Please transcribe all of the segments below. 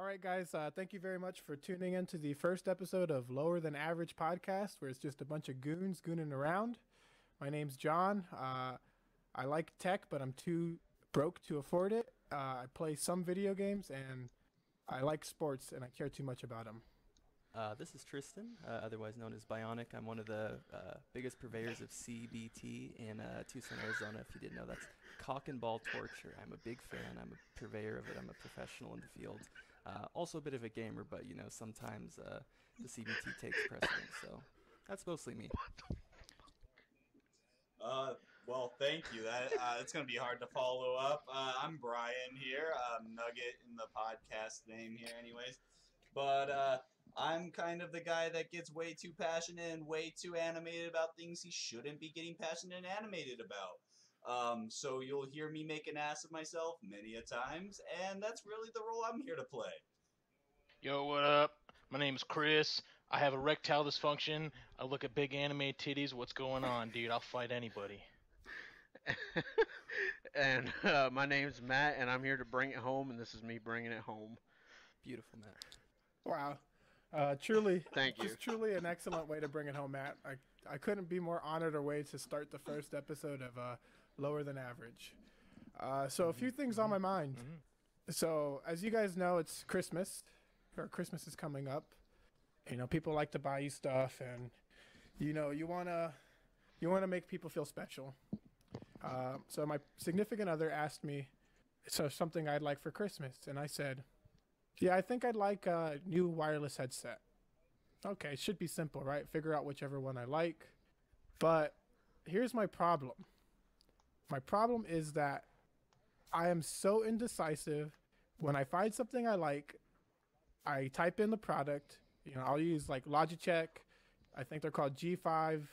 right, guys. Thank you very much for tuning in to the first episode of Lower Than Average podcast, where it's just a bunch of goons gooning around. My name's John. I like tech, but I'm too broke to afford it. I play some video games, and I like sports, and I care too much about them. This is Tristan, otherwise known as Biionic. I'm one of the biggest purveyors of CBT in Tucson, Arizona. If you didn't know, that's cock and ball torture. I'm a big fan. I'm a purveyor of it. I'm a professional in the field. Also a bit of a gamer, but sometimes the CBT takes precedence. So that's mostly me. Well, thank you. It's going to be hard to follow up. I'm Brian here, Nugget in the podcast name here, anyways. But I'm kind of the guy that gets way too passionate and way too animated about things he shouldn't be getting passionate and animated about. So you'll hear me make an ass of myself many a times, and that's really the role I'm here to play. Yo, what up? My name's Chris. I have erectile dysfunction. I look at big anime titties. What's going on, dude? I'll fight anybody. And my name's Matt, and I'm here to bring it home, and this is me bringing it home. Beautiful, Matt. Wow. Truly, Thank you. Just truly an excellent way to bring it home, Matt. I couldn't be more honored or way to start the first episode of Lower Than Average. So a few things on my mind. So as you guys know, it's Christmas, or Christmas is coming up. People like to buy you stuff, and you wanna make people feel special. So my significant other asked me, something I'd like for Christmas, and I said, yeah, I think I'd like a new wireless headset. Okay, it should be simple, right? Figure out whichever one I like. But here's my problem. My problem is that I am so indecisive. When I find something I like, I type in the product. I'll use like Logitech. I think they're called G5,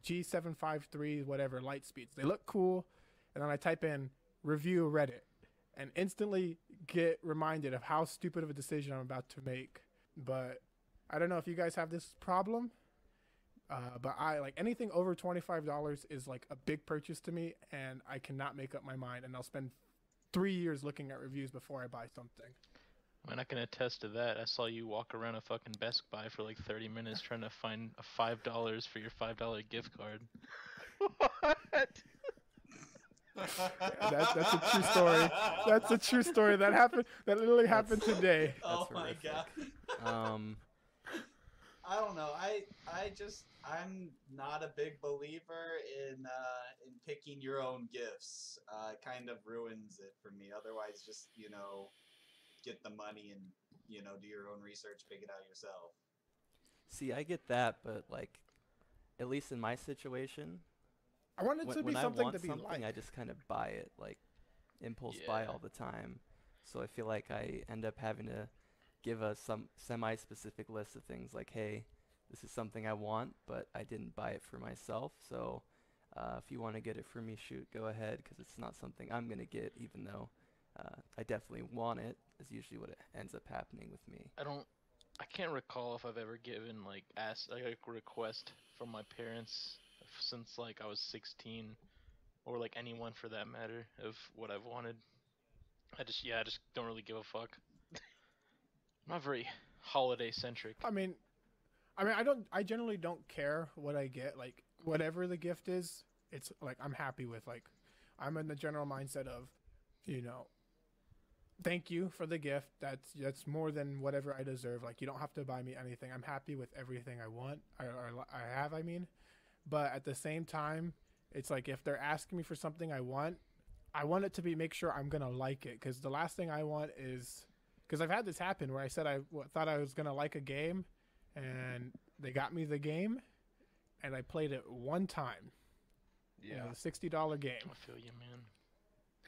G753, whatever, light speeds. They look cool. And then I type in review Reddit and instantly get reminded of how stupid of a decision I'm about to make. But I don't know if you guys have this problem, but I like anything over $25 is like a big purchase to me, and I cannot make up my mind, and I'll spend 3 years looking at reviews before I buy something. Man, I can attest to that. I saw you walk around a fucking Best Buy for like 30 minutes trying to find a $5 for your $5 gift card. What? That's a true story. That's a true story. That happened. That literally happened today. Oh That's my horrific. god. I don't know. I'm not a big believer in picking your own gifts. It kind of ruins it for me. Otherwise, just get the money and do your own research, pick it out yourself. See, I get that, but like, at least in my situation, I want it to be when I something want to be something, like. I just kind of buy it, like impulse buy all the time. So I feel like I end up having to give some semi-specific list of things like, hey, this is something I want, but I didn't buy it for myself. So if you want to get it for me, shoot, go ahead, because it's not something I'm going to get, even though I definitely want it, is usually what it ends up happening with me. I can't recall if I've ever given asked a request from my parents since I was 16, or anyone for that matter, of what I've wanted. I just don't really give a fuck. I'm not very holiday centric. I generally don't care what I get. Like whatever the gift is, it's like I'm happy with. Like I'm in the general mindset of, thank you for the gift. That's more than whatever I deserve. Like you don't have to buy me anything. I'm happy with everything I want. I have. But at the same time, it's like if they're asking me for something I want it to be make sure I'm gonna like it. Because the last thing I want is, because I've had this happen where I said I thought I was gonna like a game, and they got me the game, and I played it one time. Yeah. The $60 game. I feel you, man.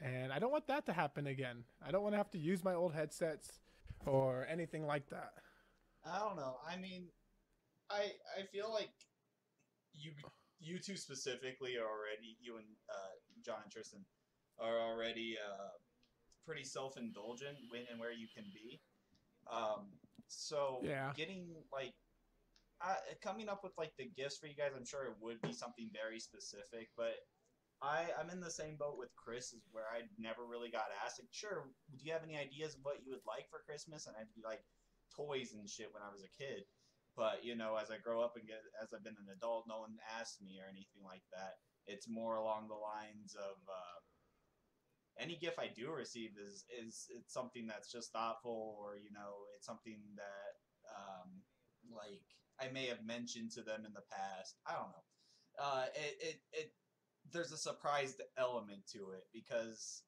And I don't want that to happen again. I don't want to have to use my old headsets or anything like that. I don't know. I mean, I feel like you two specifically are already, you and John and Tristan are already pretty self-indulgent when and where you can be. So Yeah. getting coming up with the gifts for you guys, I'm sure it would be something very specific, but I'm in the same boat with Chris, is where I never really got asked. Like, sure, do you have any ideas of what you would like for Christmas? And I'd be like, toys and shit when I was a kid. But as I grow up and as I've been an adult, no one asked me or anything like that. It's more along the lines of any gift I do receive is it's something that's just thoughtful, or it's something that like I may have mentioned to them in the past. I don't know. There's a surprised element to it, because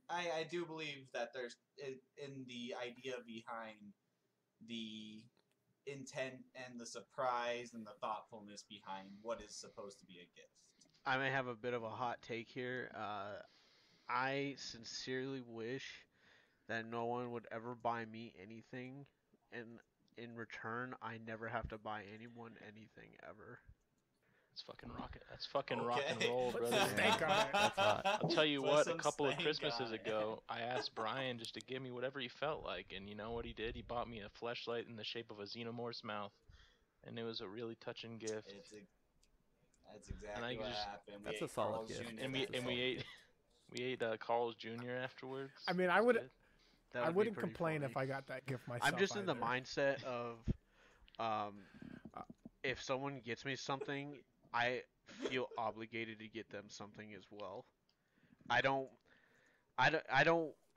I do believe that there's in the idea behind the intent and the surprise and the thoughtfulness behind what is supposed to be a gift. I may have a bit of a hot take here. I sincerely wish that no one would ever buy me anything, and in return, I never have to buy anyone anything ever. It's fucking rocket. That's fucking rock and roll, Put brother. some stank on it. That's hot. I'll tell you Put what, a some couple of stank Christmases on it. ago, I asked Brian just to give me whatever he felt like, and you know what he did? He bought me a fleshlight in the shape of a xenomorph's mouth, and it was a really touching gift. That's exactly what happened. That's a solid Carl's gift. Jr. And we ate Carl's Jr. afterwards. I mean, It was good. That I would be wouldn't pretty complain funny. if I got that gift myself. I'm just in the either. mindset of, if someone gets me something, I feel obligated to get them something as well. I don't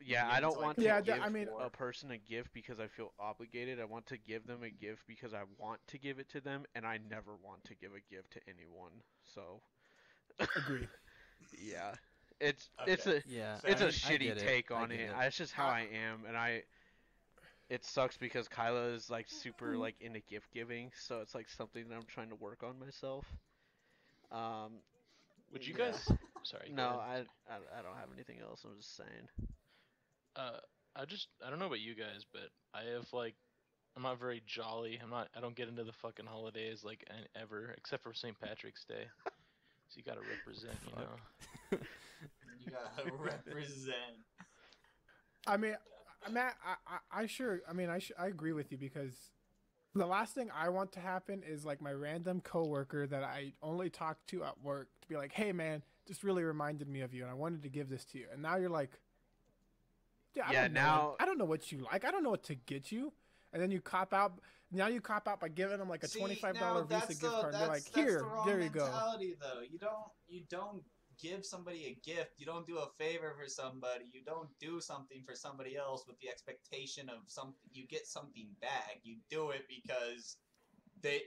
Yeah, I don't it's want like to Yeah, give I mean- a person a gift because I feel obligated. I want to give them a gift because I want to give it to them, and I never want to give a gift to anyone. So, Agree. yeah, it's Okay. a Yeah. it's a I shitty get it. take I on get it. it. It's just how I am, and it sucks because Kyla is like super like into gift giving, so it's like something that I'm trying to work on myself. Would you Yeah. guys? Sorry. go No, ahead. I don't have anything else. I'm just saying. I don't know about you guys, but I'm not very jolly. I don't get into the fucking holidays ever, except for St. Patrick's Day. So you gotta represent, you know. You gotta represent. I mean, Matt, I agree with you, because the last thing I want to happen is like my random coworker that I only talk to at work to be like, "Hey, man, this really reminded me of you, and I wanted to give this to you." And now you're like, "Dude, I don't know what you like. I don't know what to get you." And then you cop out. Now you cop out by giving them like a $25 Visa gift card. And they're like, "Here, there you go." Mentality, though. You don't give somebody a gift. You don't do a favor for somebody. You don't do something for somebody else with the expectation of you get something back. You do it because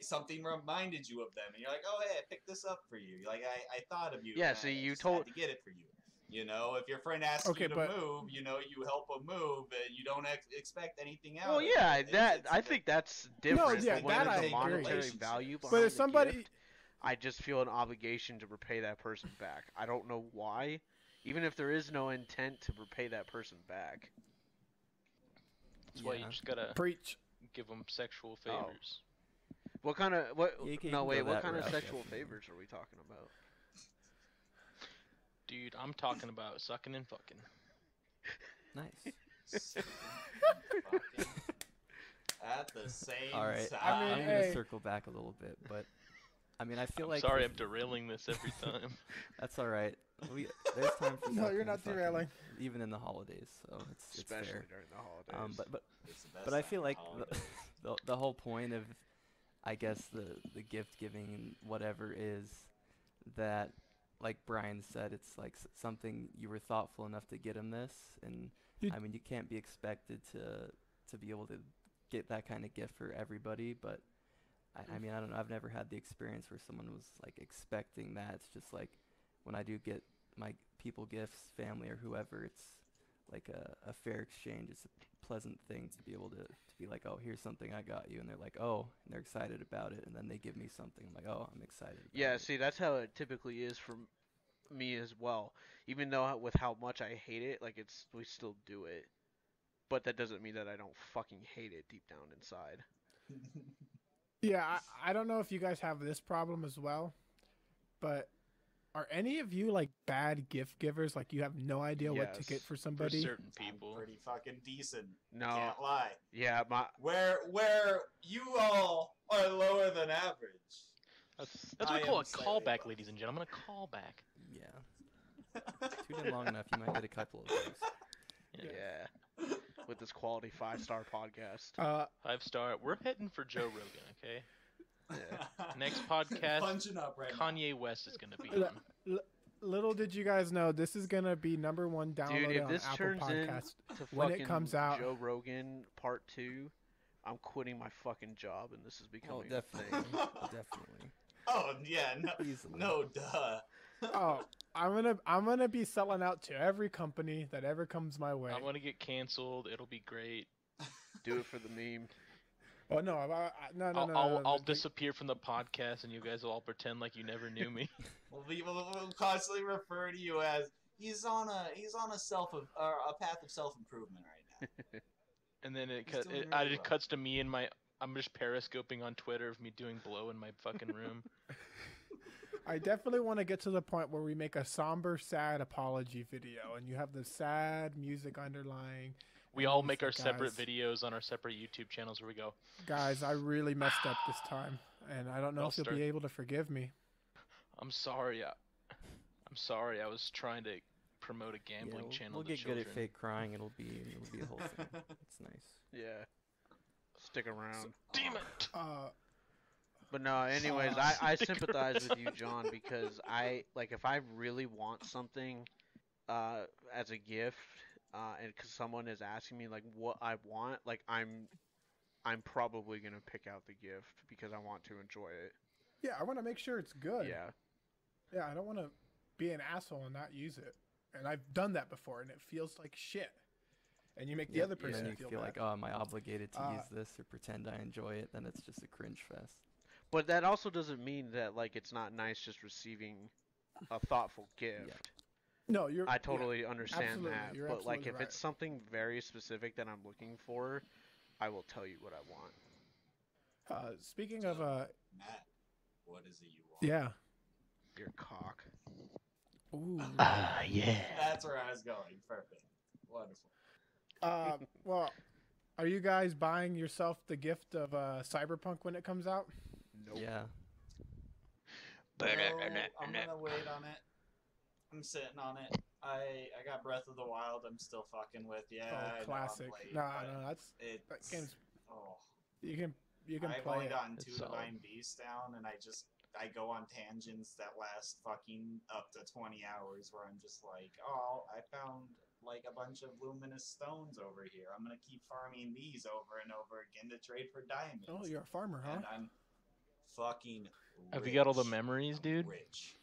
something reminded you of them, and you're like, "Oh, hey, I picked this up for you." Like I thought of you. Yeah, and see, I you just told- had to get it for you. If your friend asks Okay, you to but- move, you help them move, and you you don't expect anything out. Well, of it. yeah, It's I think that's different. yeah, but when that there's I a agree. monetary Relationship. value behind But if the somebody, gift, I just feel an obligation to repay that person back. I don't know why, even if there is no intent to repay that person back. That's why you just gotta preach. give them sexual favors. What kind of what? Yeah, you can No, go wait. What that kind of route, sexual definitely. favors are we talking about? Dude, I'm talking about sucking and fucking. Nice. Fucking at the same All right. time. I mean, I'm gonna hey. circle back a little bit, but I mean, I feel I'm like sorry, if- I'm derailing this every time. That's all right. There's time for No, sucking you're and not fucking, derailing. even in the holidays, so it's Especially fair. during the holidays. But It's the best but I time feel of like holidays. the whole point of, I guess, the gift giving and whatever is that, like Brian said, it's like something you were thoughtful enough to get him this, and You- I mean, you can't be expected to be able to get that kind of gift for everybody, but I mean, I don't know, I've never had the experience where someone was like expecting that. It's just like when I do get my people gifts, family or whoever, it's like a fair exchange. It's a pleasant thing to be able to be like, "Oh, here's something I got you," and they're like, "Oh," and they're excited about it, and then they give me something. I'm like, "Oh, I'm excited about yeah, it." see, that's how it typically is for me as well. Even though with how much I hate it, like we still do it. But that doesn't mean that I don't fucking hate it deep down inside. Yeah, I don't know if you guys have this problem as well, but are any of you like bad gift givers? Like you have no idea what to Yes. get for For somebody? certain I'm people. pretty fucking decent. No, Can't lie. yeah, Where you all are lower than average. That's what we I call am a slightly callback, above. ladies and gentlemen. A callback. Yeah. Tune in long enough, you might get a couple of those. Yeah. With this quality 5-star podcast. 5-star. We're heading for Joe Rogan, okay? Yeah. Next podcast, Punching up right now. Kanye West is gonna be on. Little did you guys know, this is gonna be #1 downloaded Dude, if on this Apple turns Podcasts into when it fucking comes out. Joe Rogan Part 2, I'm quitting my fucking job, and this is Oh, becoming definitely. Definitely. Oh yeah, no, Easily. no, duh. Oh, I'm gonna be selling out to every company that ever comes my way. I'm gonna get canceled. It'll be great. Do it for the meme. Oh no, no. I'll the- disappear from the podcast, and you guys will all pretend like you never knew me. We'll constantly refer to you as he's on a path of self improvement right now. And then He's doing really it well. cuts to me and I'm just periscoping on Twitter of me doing blow in my fucking room. I definitely want to get to the point where we make a somber, sad apology video, and you have the sad music underlying. We and all it's make like, our separate guys, videos on our separate YouTube channels where we go, Guys, I really messed up this time, and I don't know I'll if you'll start- be able to forgive me. I'm sorry. I'm sorry. I was trying to promote a Yeah, gambling we'll, channel we'll to get children. good at fake crying. It'll be a whole thing. It's nice. Yeah. Stick around. Damn it! But no, anyways, I Stick sympathize with you, John, because if I really want something as a gift, and because someone is asking me like what I want, like I'm probably gonna pick out the gift because I want to enjoy it. Yeah, I want to make sure it's good. Yeah. Yeah, I don't want to be an asshole and not use it. And I've done that before, and it feels like shit. And you make the other And person then you feel feel bad. like, oh, am I obligated to Uh, use this or pretend I enjoy it? Then it's just a cringe fest. But that also doesn't mean that like it's not nice just receiving a thoughtful gift. No, you're. I totally understand absolutely, that. you're But like absolutely if right. it's something very specific that I'm looking for, I will tell you what I want. Speaking of, Matt, what is it you want? yeah. Your cock. Ooh. Yeah. That's where I was going. Perfect. Wonderful. Well, are you guys buying yourself the gift of Cyberpunk when it comes out? Nope. Yeah. No, I'm gonna wait on it. I'm sitting on it. I got Breath of the Wild. I'm still fucking with. Yeah, I know I'm classic. late, No, but that's that it's, game's. oh, You can I've play only it. gotten It's 2 solid. Divine Beasts down, and I go on tangents that last fucking up to 20 hours where I'm just like, oh, I found like a bunch of luminous stones over here. I'm gonna keep farming these over and over again to trade for diamonds. Oh, you're a farmer, huh? And I'm fucking Have you got all the rich. memories, I'm dude? Rich.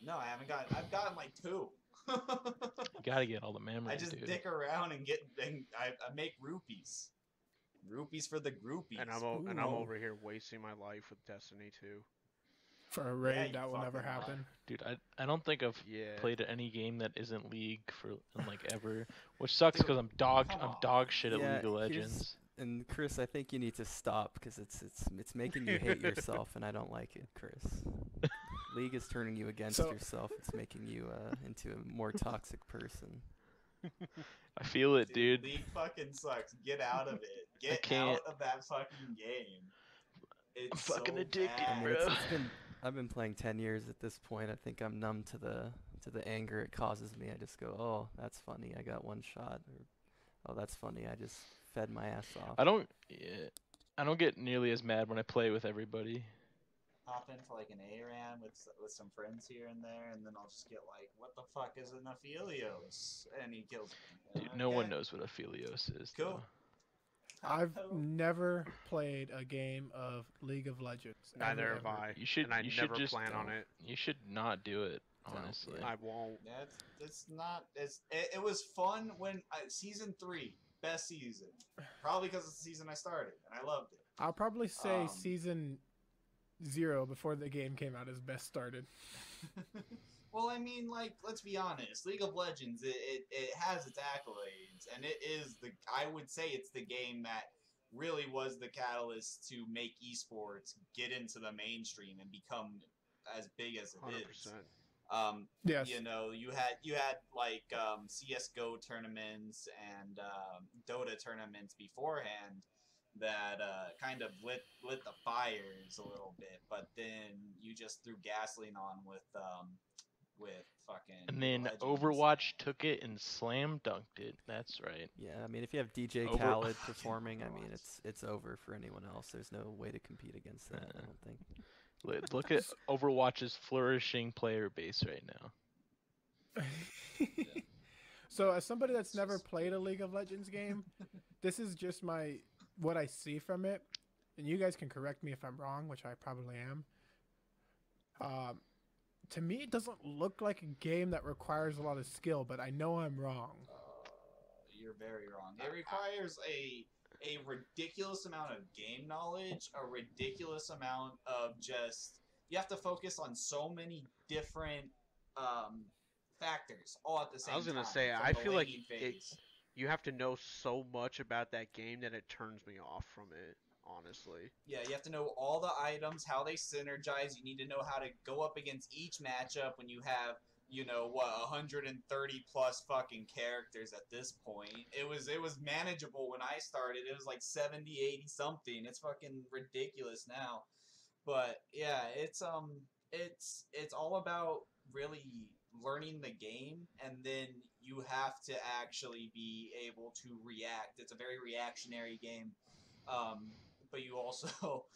No, I haven't got. I've gotten like 2. You gotta get all the memories, I just dude. dick around and I make rupees. Rupees for the groupies. And I'm Ooh. over here wasting my life with Destiny 2. For a raid, you that will never fucking lie. happen. Dude, I don't think I've Yeah. played any game that isn't League in like ever, which sucks because I'm dog shit at Yeah, League of here's- Legends. And Chris, I think you need to stop because it's making you hate yourself, and I don't like it, Chris. League is turning you against So- yourself. It's making you into a more toxic person. I feel it, dude. League fucking sucks. Get out of it. Get can't. out of that fucking game. It's I'm fucking so addicted, bad. I mean, bro. I've been playing 10 years at this point. I think I'm numb to the anger it causes me. I just go, oh, that's funny. I got one shot. Or, oh, that's funny. I just fed my ass off. I don't get nearly as mad when I play with everybody. Hop in for like an ARAM with some friends here and there, and then I'll just get like, what the fuck is an Aphelios? And he kills me. Dude, no one knows what Aphelios is. Cool. Though. I've never played a game of League of Legends. Neither ever, have ever. I. You should. And I you never should just plan on don't. it. You should not do it. Don't, Honestly. yeah. I won't. Yeah, it's not. It was fun when season 3, best season. Probably because it's the season I started and I loved it. I'll probably say Um, season 0 before the game came out is best started. Well, I mean, like, let's be honest. League of Legends, it has its accolades, and it is I would say it's the game that really was the catalyst to make esports get into the mainstream and become as big as it 100%. is. Yes. You know, you had like CS:GO tournaments and Dota tournaments beforehand, that kind of lit the fires a little bit, but then you just threw gasoline on with fucking. And then Legends. Overwatch took it and slam dunked it. That's right. Yeah, I mean, if you have DJ Khaled performing, I mean, it's over for anyone else. There's no way to compete against that, I don't think. Look at Overwatch's flourishing player base right now. So, as somebody that's never played a League of Legends game, this is just what I see from it, and you guys can correct me if I'm wrong, which I probably am. To me, it doesn't look like a game that requires a lot of skill, but I know I'm wrong. You're very wrong. It requires a ridiculous amount of game knowledge, a ridiculous amount of just. You have to focus on so many different factors all at the same time. I was gonna say, I feel like you have to know so much about that game that it turns me off from it. Honestly. Yeah, you have to know all the items, how they synergize. You need to know how to go up against each matchup when you have, 130 plus fucking characters at this point. It was manageable when I started. It was like 70, 80 something. It's fucking ridiculous now. But yeah, it's all about really learning the game, and then you have to actually be able to react. It's a very reactionary game. But you also,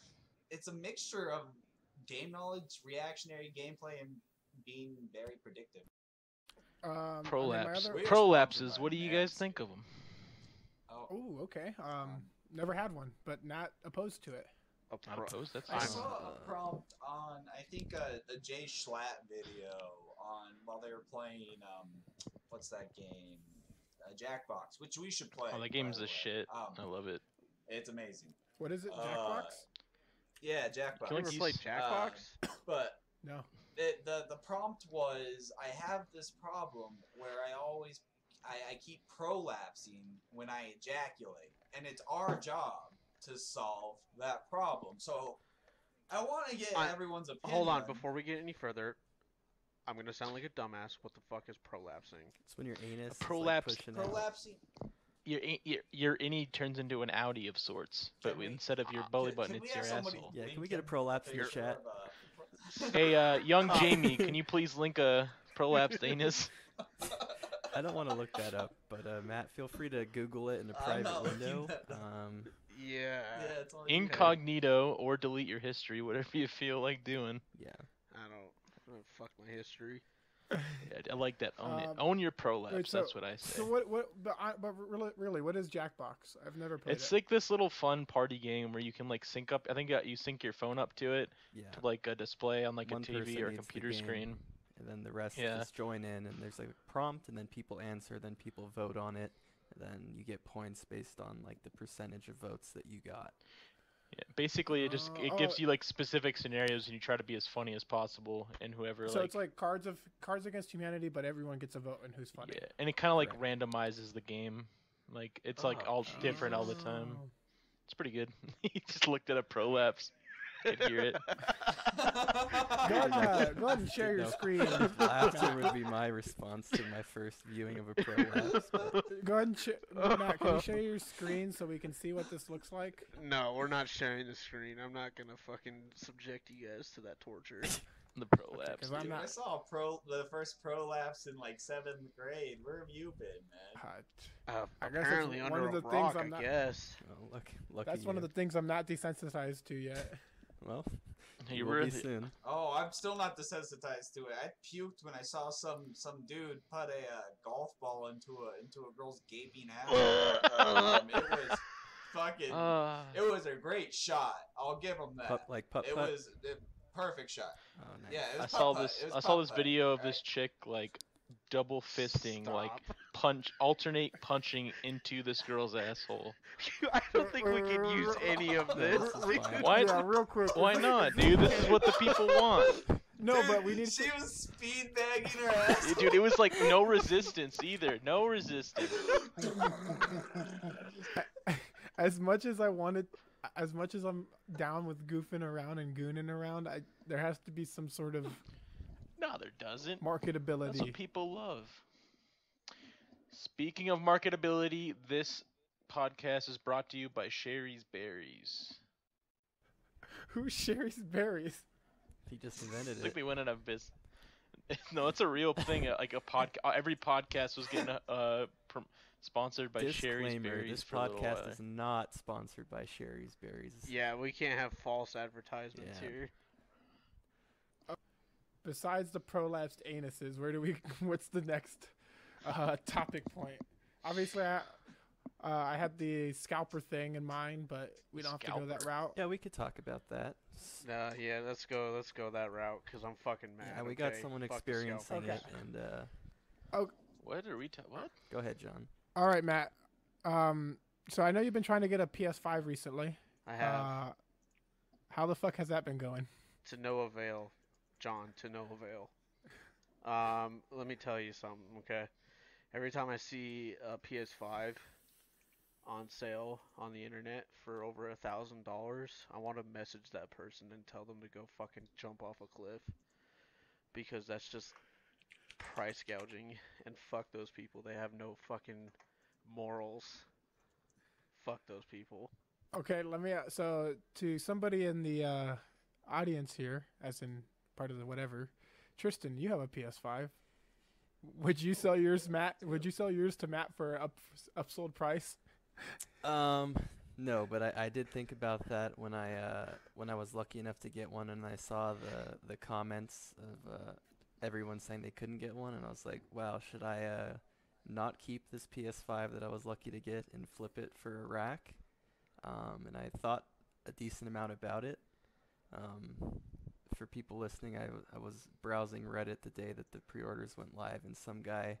it's a mixture of game knowledge, reactionary gameplay, and being very predictive. Prolapses. What do you guys think of them? Oh, okay. Never had one, but not opposed to it. Not opposed. That's I fine. saw a prompt on, I think, a Jay Schlatt video while they were playing, what's that game? Jackbox, which we should play. Oh, that game's the shit. I love it. It's amazing. What is it, Jackbox? Yeah, Jackbox. Can we ever play Jackbox? But no. The prompt was, I have this problem where I keep prolapsing when I ejaculate, and it's our job to solve that problem. So I want to get everyone's opinion. Hold on, before we get any further, I'm gonna sound like a dumbass. What the fuck is prolapsing? It's when your anus is prolapse. Like pushing out. Prolapsing. Your innie turns into an Audi of sorts, but instead of your belly button, it's your asshole. Yeah, can we get a prolapse in the chat? Hey, young Jamie, can you please link a prolapsed anus? I don't want to look that up, but Matt, feel free to Google it in a private window. Yeah. It's all Incognito or delete your history, whatever you feel like doing. Yeah. I don't fuck my history. Yeah, I like that. Own it. Own your prolapse. Wait, that's what I say. So but really, what is Jackbox? I've never played it. It's like this little fun party game where you can like sync up. I think you sync your phone up to it to like a display on like One a TV person or a needs the computer game, screen. And then the rest just join in, and there's like a prompt, and then people answer, then people vote on it, and then you get points based on like the percentage of votes that you got. Yeah, basically it gives you like specific scenarios, and you try to be as funny as possible, and whoever. So it's like Cards Against Humanity, but everyone gets a vote on who's funny. Yeah, and it kind of like randomizes the game, like it's like all different all the time. It's pretty good. He just looked at a prolapse. Could hear it. Go ahead and share your screen. Laughter would be my response to my first viewing of a prolapse. Go ahead and Matt, can you share your screen so we can see what this looks like? No, we're not sharing the screen. I'm not gonna fucking subject you guys to that torture. The prolapse. Dude, I saw the first prolapse in like 7th grade. Where have you been, man? Apparently under a rock, I guess. Oh, lucky that's one of the things I'm not desensitized to yet. Well, you will be soon. Oh, I'm still not desensitized to it. I puked when I saw some dude put a golf ball into a girl's gaping ass. It was fucking. It was a great shot. I'll give him that. It was a perfect shot. Oh, nice. Yeah, it was I saw this video of this chick like double fisting, like alternate punching into this girl's asshole. I don't think we can use any of this. Why? Yeah, real quick. Why not, dude? This is what the people want. No, but we need. She was speed bagging her ass. Dude, it was like no resistance either. No resistance. As much as I'm down with goofing around and gooning around, there has to be some sort of. No, there doesn't. Marketability. That's what people love. Speaking of marketability, this podcast is brought to you by Sherry's Berries. Who shares berries? He just invented It's like it. they went out of business. No, it's a real thing. Like every podcast was getting sponsored by Sherry's Disclaimer: Berries this for a little while. podcast is not sponsored by Sherry's Berries. Yeah, we can't have false advertisements Yeah. here. Besides the prolapsed anuses, what's the next topic point? Obviously, I had the scalper thing in mind, but we don't have to go that Scalper. route. Yeah, we could talk about that. Yeah, let's go that route because I'm fucking mad. Yeah, we got okay? someone Fuck the experiencing scalper. it, and What are we What? go ahead, John. All right, Matt. So I know you've been trying to get a PS5 recently. I have How the fuck has that been going? to no avail, John. To no avail. Let me tell you something, okay? Every time I see a PS5 on sale on the internet for over $1,000, I want to message that person and tell them to go fucking jump off a cliff, because that's just price gouging, and fuck those people. They have no fucking morals. Fuck those people. Okay, let me. So to somebody in the audience here, as in part of the whatever, Tristan, you have a PS5. Would you sell yours, Matt? Would you sell yours to Matt for upsold price? No, but I did think about that when I was lucky enough to get one, and I saw the comments of everyone saying they couldn't get one, and I was like, wow, should I not keep this PS5 that I was lucky to get and flip it for a rack? And I thought a decent amount about it. For people listening, I was browsing Reddit the day that the pre-orders went live, and some guy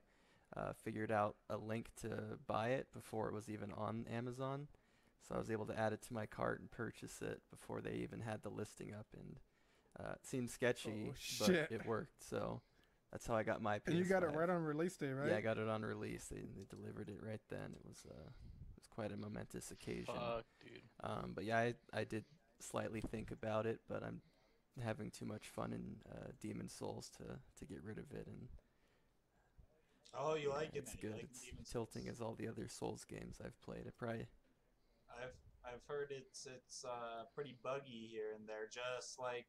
figured out a link to buy it before it was even on Amazon. So I was able to add it to my cart and purchase it before they even had the listing up, and it seemed sketchy, but it worked. So that's how I got my PS5. And you got it right on release day, right? Yeah, I got it on release. They delivered it right then. It was quite a momentous occasion. Fuck, dude. But yeah, I did slightly think about it, but I'm having too much fun in Demon Souls to get rid of it, and Oh, you like it? it's Man. You good. like It's Demon's tilting Souls. as all the other Souls games I've played. I've heard it's pretty buggy here and there, just like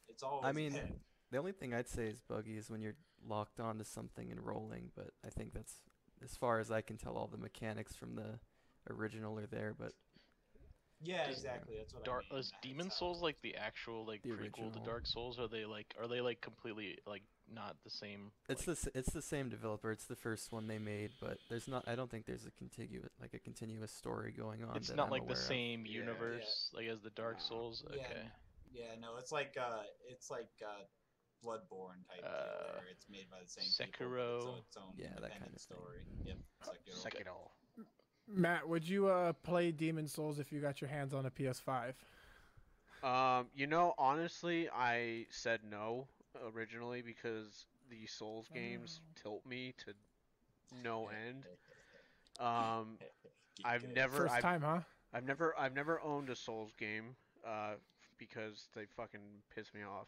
it's always. I mean, been. the only thing I'd say is buggy is when you're locked onto something and rolling, but I think that's, as far as I can tell, all the mechanics from the original are there, but Yeah, exactly. That's what I mean. Is Demon Souls like the actual The prequel original. to Dark Souls? Are they like completely not the same? it's the same developer. It's the first one they made, but I don't think there's a continuous story going on. It's that not I'm like the aware of. same Yeah, universe like as the Dark No. Souls. Yeah. Okay. Yeah, no, it's like Bloodborne type deal, where it's made by the same people. Sekiro. It's its own Yeah, that kind independent of thing. story. Yep, Sekiro. Sekiro. Matt, would you play Demon Souls if you got your hands on a PS5? Honestly, I said no originally because the Souls games tilt me to no end. I've never, First time, huh? I've never owned a Souls game, because they fucking piss me off.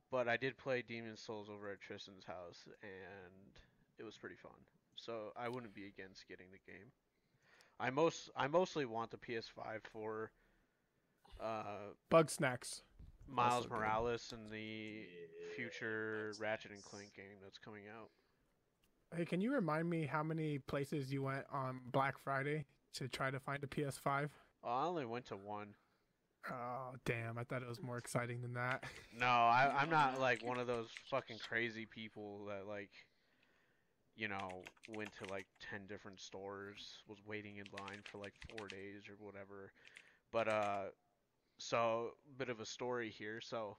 But I did play Demon Souls over at Tristan's house, and it was pretty fun. So I wouldn't be against getting the game. I mostly want the PS5 for Bug snacks. Miles Also good. Morales and the future Ratchet and Clank game that's coming out. Hey, can you remind me how many places you went on Black Friday to try to find a PS5? Oh, I only went to one. Oh, damn. I thought it was more exciting than that. No, I'm not like one of those fucking crazy people that went to like 10 different stores, was waiting in line for like 4 days or whatever. But so bit of a story here. So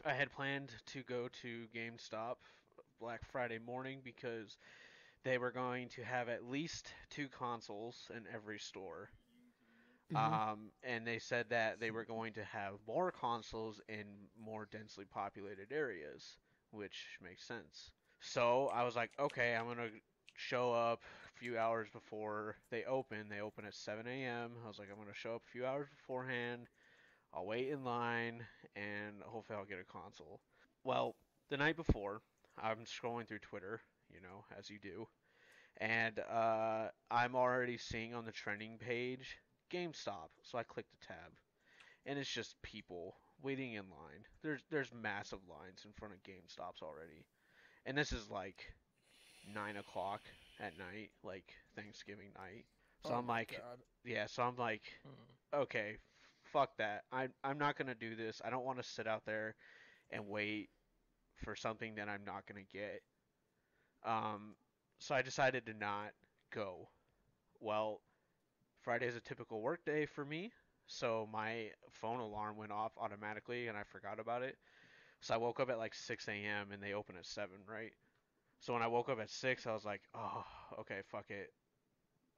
I had planned to go to GameStop Black Friday morning because they were going to have at least 2 consoles in every store. And they said that they were going to have more consoles in more densely populated areas, which makes sense. So I was like, okay, I'm gonna show up a few hours before they open. They open at 7 a.m. I was like, I'm gonna show up a few hours beforehand. I'll wait in line, and hopefully I'll get a console. Well, the night before, I'm scrolling through Twitter, as you do, And I'm already seeing on the trending page GameStop. So I click the tab, and it's just people waiting in line. There's massive lines in front of GameStops already, and this is like 9 o'clock at night, like Thanksgiving night. So Oh I'm my like, God. yeah. So I'm like, okay, fuck that. I'm not gonna do this. I don't want to sit out there and wait for something that I'm not gonna get. Um, so I decided to not go. Well, Friday is a typical work day for me, so my phone alarm went off automatically and I forgot about it. So I woke up at like 6 a.m. and they open at 7, right? So when I woke up at 6, I was like, oh, okay, fuck it.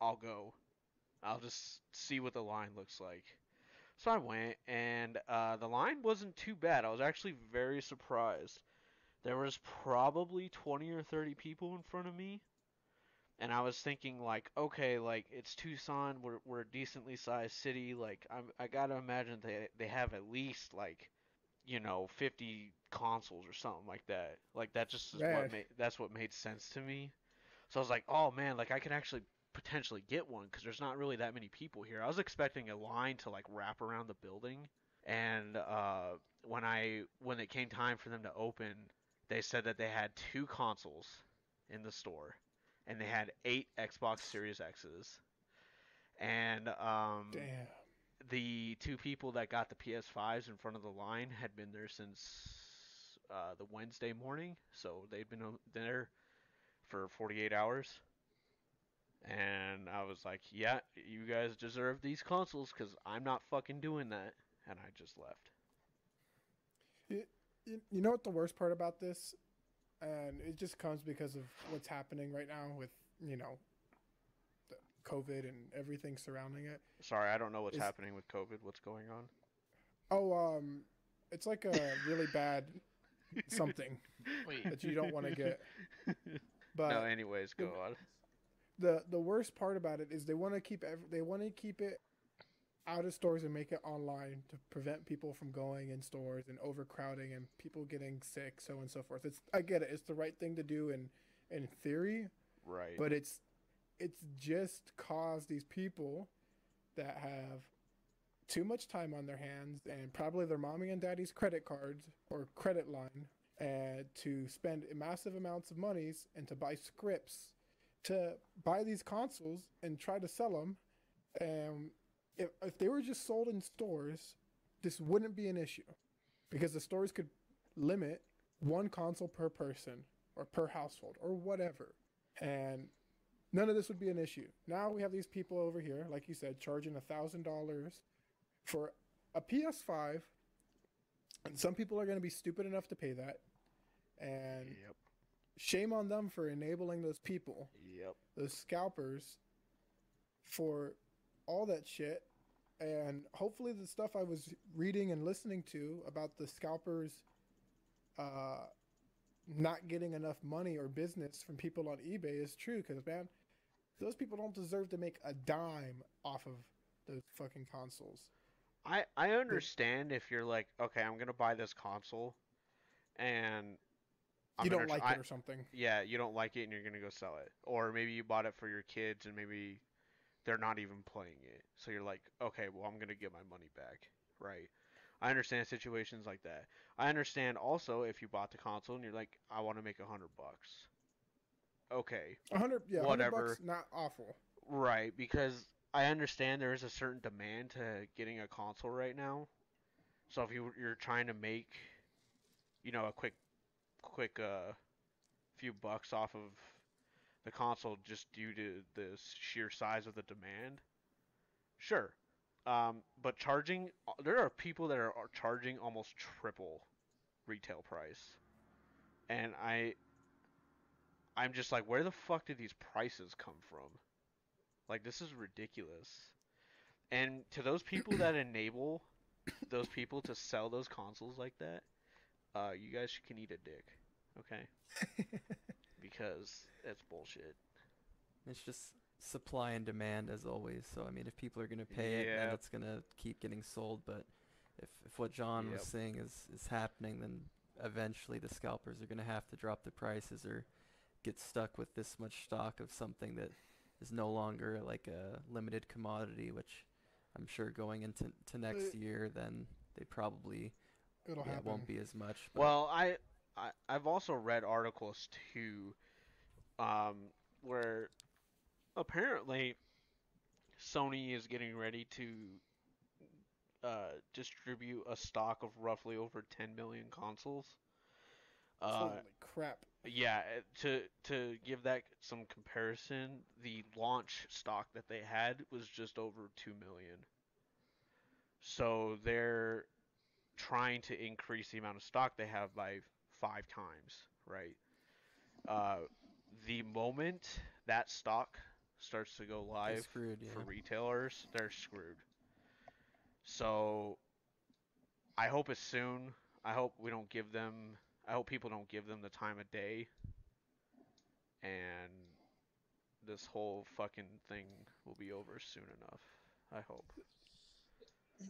I'll go. I'll just see what the line looks like. So I went, and the line wasn't too bad. I was actually very surprised. There was probably 20 or 30 people in front of me, and I was thinking like, okay, like it's Tucson, we're a decently sized city. Like I gotta imagine they have at least like 50 consoles or something like that. Like that just is Man. that's what made sense to me. So I was like, oh man, like I can actually potentially get one because there's not really that many people here. I was expecting a line to like wrap around the building, and when it came time for them to open, they said that they had 2 consoles in the store, and they had 8 Xbox Series X's, and Damn. the 2 people that got the PS5s in front of the line had been there since the Wednesday morning, so they'd been there for 48 hours. And I was like, yeah, you guys deserve these consoles because I'm not fucking doing that. And I just left. You know what the worst part about this, and it just comes because of what's happening right now with the COVID and everything surrounding it. Sorry, I don't know what's happening with COVID. What's going on? Oh, it's like a really bad something that you don't want to get. But no, anyways, go on. The worst part about it is they want to keep it out of stores and make it online to prevent people from going in stores and overcrowding and people getting sick, so on and so forth. I get it. It's the right thing to do in theory. Right. But it's just caused these people that have too much time on their hands and probably their mommy and daddy's credit cards or credit line and to spend massive amounts of monies and to buy scripts to buy these consoles and try to sell them. And if they were just sold in stores, this wouldn't be an issue because the stores could limit 1 console per person or per household or whatever. And none of this would be an issue. Now we have these people over here, like you said, charging $1,000 for a PS5. And some people are going to be stupid enough to pay that. And Yep. shame on them for enabling those people, Yep. those scalpers, for all that shit. And hopefully the stuff I was reading and listening to about the scalpers not getting enough money or business from people on eBay is true. Because, man, those people don't deserve to make a dime off of those fucking consoles. I understand if you're like, okay, I'm going to buy this console and You don't like it or something. Yeah, you don't like it and you're going to go sell it. Or maybe you bought it for your kids and maybe they're not even playing it. So you're like, okay, well, I'm going to get my money back, right? I understand situations like that. I understand also if you bought the console and you're like, I want to make $100. Okay. 100, yeah, whatever. $100, not awful. Right, because I understand there is a certain demand to getting a console right now. So if you're trying to make, a quick few bucks off of the console just due to the sheer size of the demand, sure. But there are people that are charging almost triple retail price, and I'm just like, where the fuck did these prices come from? Like, this is ridiculous. And to those people that enable those people to sell those consoles like that, you guys can eat a dick, okay? Because that's bullshit. It's just supply and demand as always. So I mean, if people are gonna pay it, then it's gonna keep getting sold. But if what John was saying is happening, then eventually the scalpers are gonna have to drop the prices or get stuck with this much stock of something that is no longer like a limited commodity, which I'm sure going into next year, then they probably won't be as much. But Well, I've also read articles too, where apparently Sony is getting ready to distribute a stock of roughly over 10 million consoles. Holy crap! Yeah, to give that some comparison, the launch stock that they had was just over 2 million. So they're trying to increase the amount of stock they have by 5 times, right? The moment that stock starts to go live screwed, for yeah. retailers, they're screwed. So I hope it's soon. I hope people don't give them the time of day, and this whole fucking thing will be over soon enough. I hope.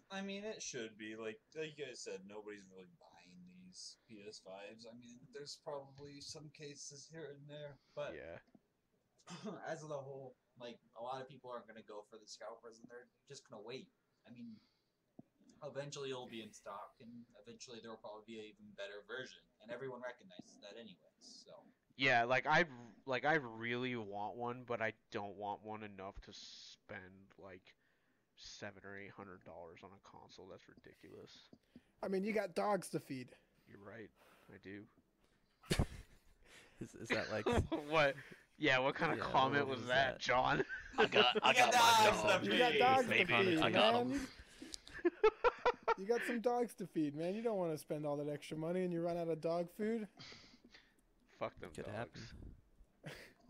I mean, it should be. Like you guys said, nobody's really buying these PS5s. I mean, there's probably some cases here and there, but Yeah. as a whole, like, a lot of people aren't going to go for the Scalpers, and they're just going to wait. I mean, eventually it'll be in stock, and eventually there will probably be an even better version, and everyone recognizes that anyways, so. Yeah, I really want one, but I don't want one enough to spend like $700 or $800 on a console. That's ridiculous. I mean, you got dogs to feed. You're right. I do. Is that like what? Yeah, what kind of comment was that, John? I got my dog. You got dogs to Maybe feed, I got man. 'em. You got some dogs to feed, man. You don't want to spend all that extra money and you run out of dog food. Fuck them could dogs. happen?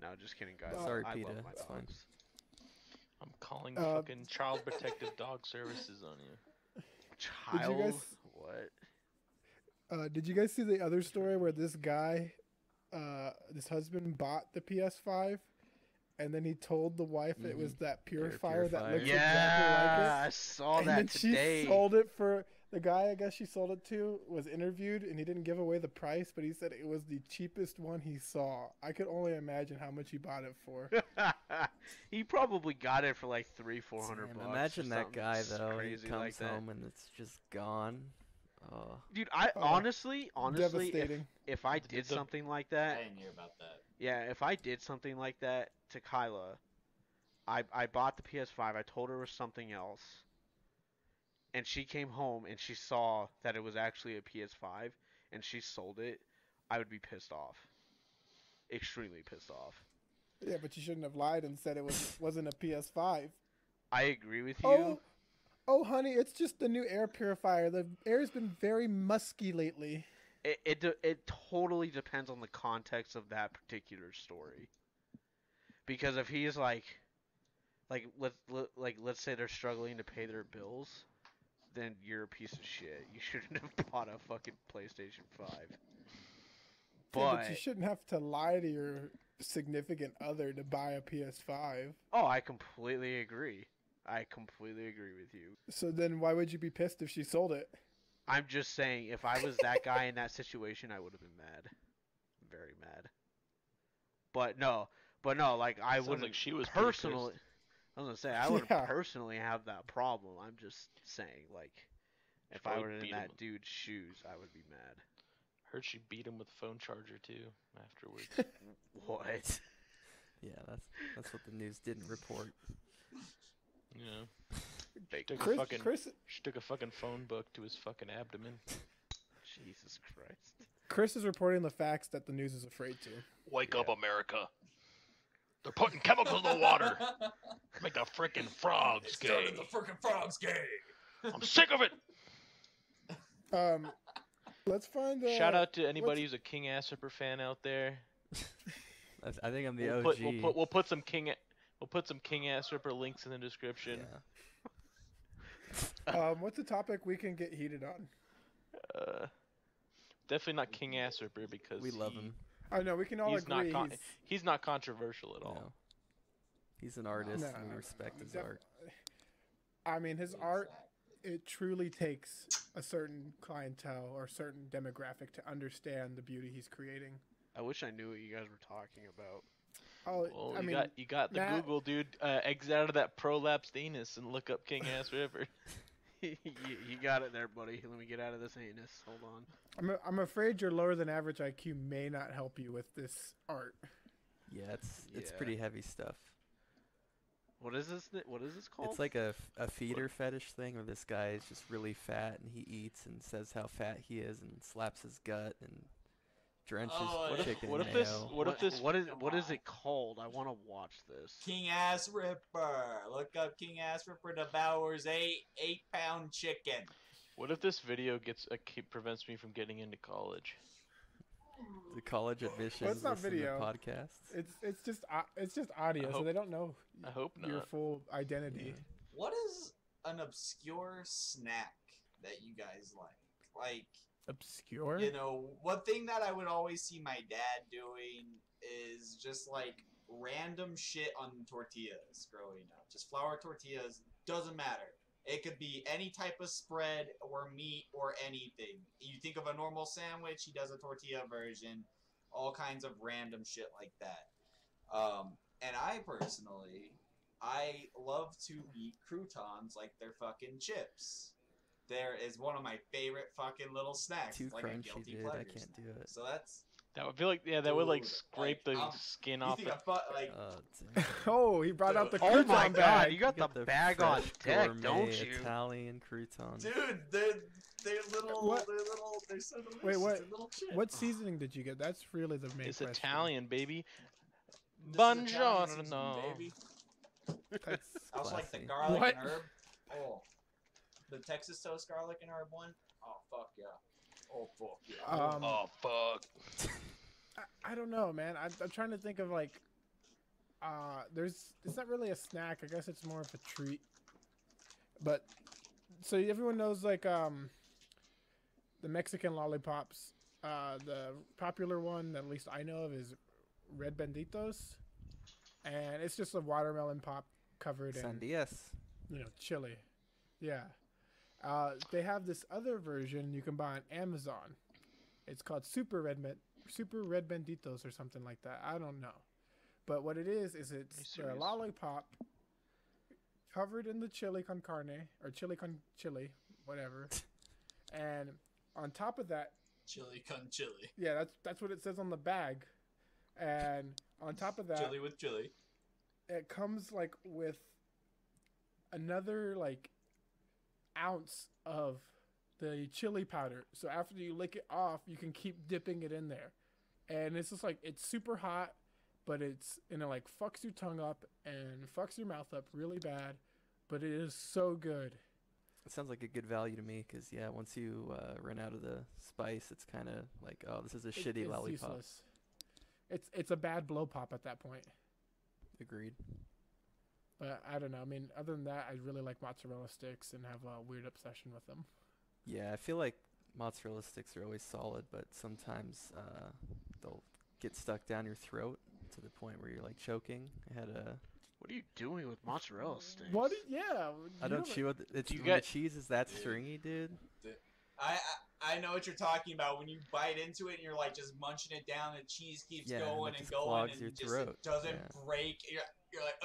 No, just kidding, guys. Sorry, I PETA. love my It's fine. dogs. I'm calling fucking Child Protective Dog Services on you. Child? What? Did you guys see the other story where this guy, this husband bought the PS5 and then he told the wife it was that purifier that looks exactly like it? I saw and that then today. She sold it for the guy. I guess she sold it to was interviewed, and he didn't give away the price, but he said it was the cheapest one he saw. I could only imagine how much he bought it for. He probably got it for like $300-400 bucks. Imagine that guy though. He crazy comes like that. home and it's just gone. Oh. Dude, I honestly, devastating. if I did something like that, I didn't hear about that. yeah, if I did something like that to Kyla, I bought the PS5. I told her it was something else, and she came home and she saw that it was actually a PS5, and she sold it. I would be pissed off. Extremely pissed off. Yeah, but you shouldn't have lied and said it wasn't a PS5. I agree with you. Oh, honey, it's just the new air purifier. The air's been very musky lately. It totally depends on the context of that particular story. Because if he's like let's say they're struggling to pay their bills, then you're a piece of shit. You shouldn't have bought a fucking PlayStation 5. But you shouldn't have to lie to your significant other to buy a PS5. Oh, I completely agree. I completely agree with you. So then why would you be pissed if she sold it? I'm just saying, if I was that guy in that situation, I would have been mad. Very mad. But no, like I would like she was personally. I was gonna say I wouldn't Yeah. personally have that problem. I'm just saying, like, if I probably were in beat that him. dude's shoes, I would be mad. Heard she beat him with a phone charger too afterwards. What? Yeah, that's what the news didn't report. Yeah. Fake. She took a fucking phone book to his fucking abdomen. Jesus Christ. Chris is reporting the facts that the news is afraid to. Wake up, America. They're putting chemicals in the water. Make the frickin' frogs gay. The frickin' frogs gay. I'm sick of it. Let's find. Shout out to anybody who's a King Ass Ripper fan out there. I think I'm the OG. We'll put some King Ass Ripper links in the description. Yeah. What's a topic we can get heated on? Definitely not King Ass Ripper because We love him. I know we can all agree. He's not controversial at all. No. He's an artist, No, and we respect his art. I mean, his art, it truly takes a certain clientele or certain demographic to understand the beauty he's creating. I wish I knew what you guys were talking about. Oh, Well, I mean, you got the Matt- Google, dude. Exit out of that prolapsed anus and look up kingassripper. You got it there, buddy. Let me get out of this anus. Hold on. I'm afraid your lower than average IQ may not help you with this art. Yeah, it's Yeah. pretty heavy stuff. What is this? What is this called? It's like a feeder fetish thing where this guy is just really fat and he eats and says how fat he is and slaps his gut and drenches Oh, chicken what in if this- mayo. What is it called? I want to watch this. King Ass Ripper. Look up King Ass Ripper devours 8-pound chicken. What if this video prevents me from getting into college? The college admissions Well, it's not listen to video. podcasts. It's just audio, so hope- they don't know I hope your not. full identity. Yeah. What is an obscure snack that you guys like? Like, Obscure. you know, one thing that I would always see my dad doing is just like random shit on tortillas growing up. Just flour tortillas, doesn't matter. It could be any type of spread or meat or anything. You think of a normal sandwich, he does a tortilla version, all kinds of random shit like that. And I personally, I love to eat croutons like they're fucking chips. There is one of my favorite fucking little snacks. Too It's like a crunchy, guilty dude. pleasure I can't do snack. it. So that's That would feel like that would like Dude, scrape like, the skin you off. think It. like Oh, damn. Oh, he brought out the Oh crouton my bag. god, you got You the bag on fresh deck, gourmet don't you? Italian croutons. dude, they're little, What? they're so delicious. Wait, what- They're little chips. What seasoning did you get? That's really the main It's question. Italian, baby. This is Italian seasoning, Buongiorno. baby. That's I also like the Classy. garlic What? and herb. Oh, the Texas toast garlic and herb one. Oh fuck yeah. Oh fuck yeah. Oh fuck. I don't know, man. I'm trying to think of like, it's not really a snack. I guess it's more of a treat. But so everyone knows like the Mexican lollipops. The popular one that at least I know of is Red Benditos, and it's just a watermelon pop covered in Sandias. chili. Yeah. They have this other version you can buy on Amazon. It's called Super Red Benditos or something like that. I don't know. But what it is it's a serious? lollipop covered in the chili con carne or chili con chili, whatever. And on top of that, Chili con chili. yeah, that's what it says on the bag. And on top of that, Chili with chili. it comes like with another like ounce of the chili powder. So after you lick it off, you can keep dipping it in there. And it's just like it's super hot, but it's like fucks your tongue up and fucks your mouth up really bad, but it is so good. It sounds like a good value to me because, yeah, once you run out of the spice, it's kind of like, oh, this is a shitty It's lollipop. useless. It's a bad blow pop at that point. Agreed. But I don't know. I mean, other than that, I really like mozzarella sticks and have a weird obsession with them. Yeah, I feel like mozzarella sticks are always solid, but sometimes they'll get stuck down your throat to the point where you're like choking. I had a. What are you doing with mozzarella sticks? What? Yeah. I don't chew it. It's You when got- the cheese is that Dude. stringy, dude. I know what you're talking about when you bite into it and you're like just munching it down. The cheese keeps Yeah, and going it and just going clogs and your just throat, it doesn't yeah. break. You're like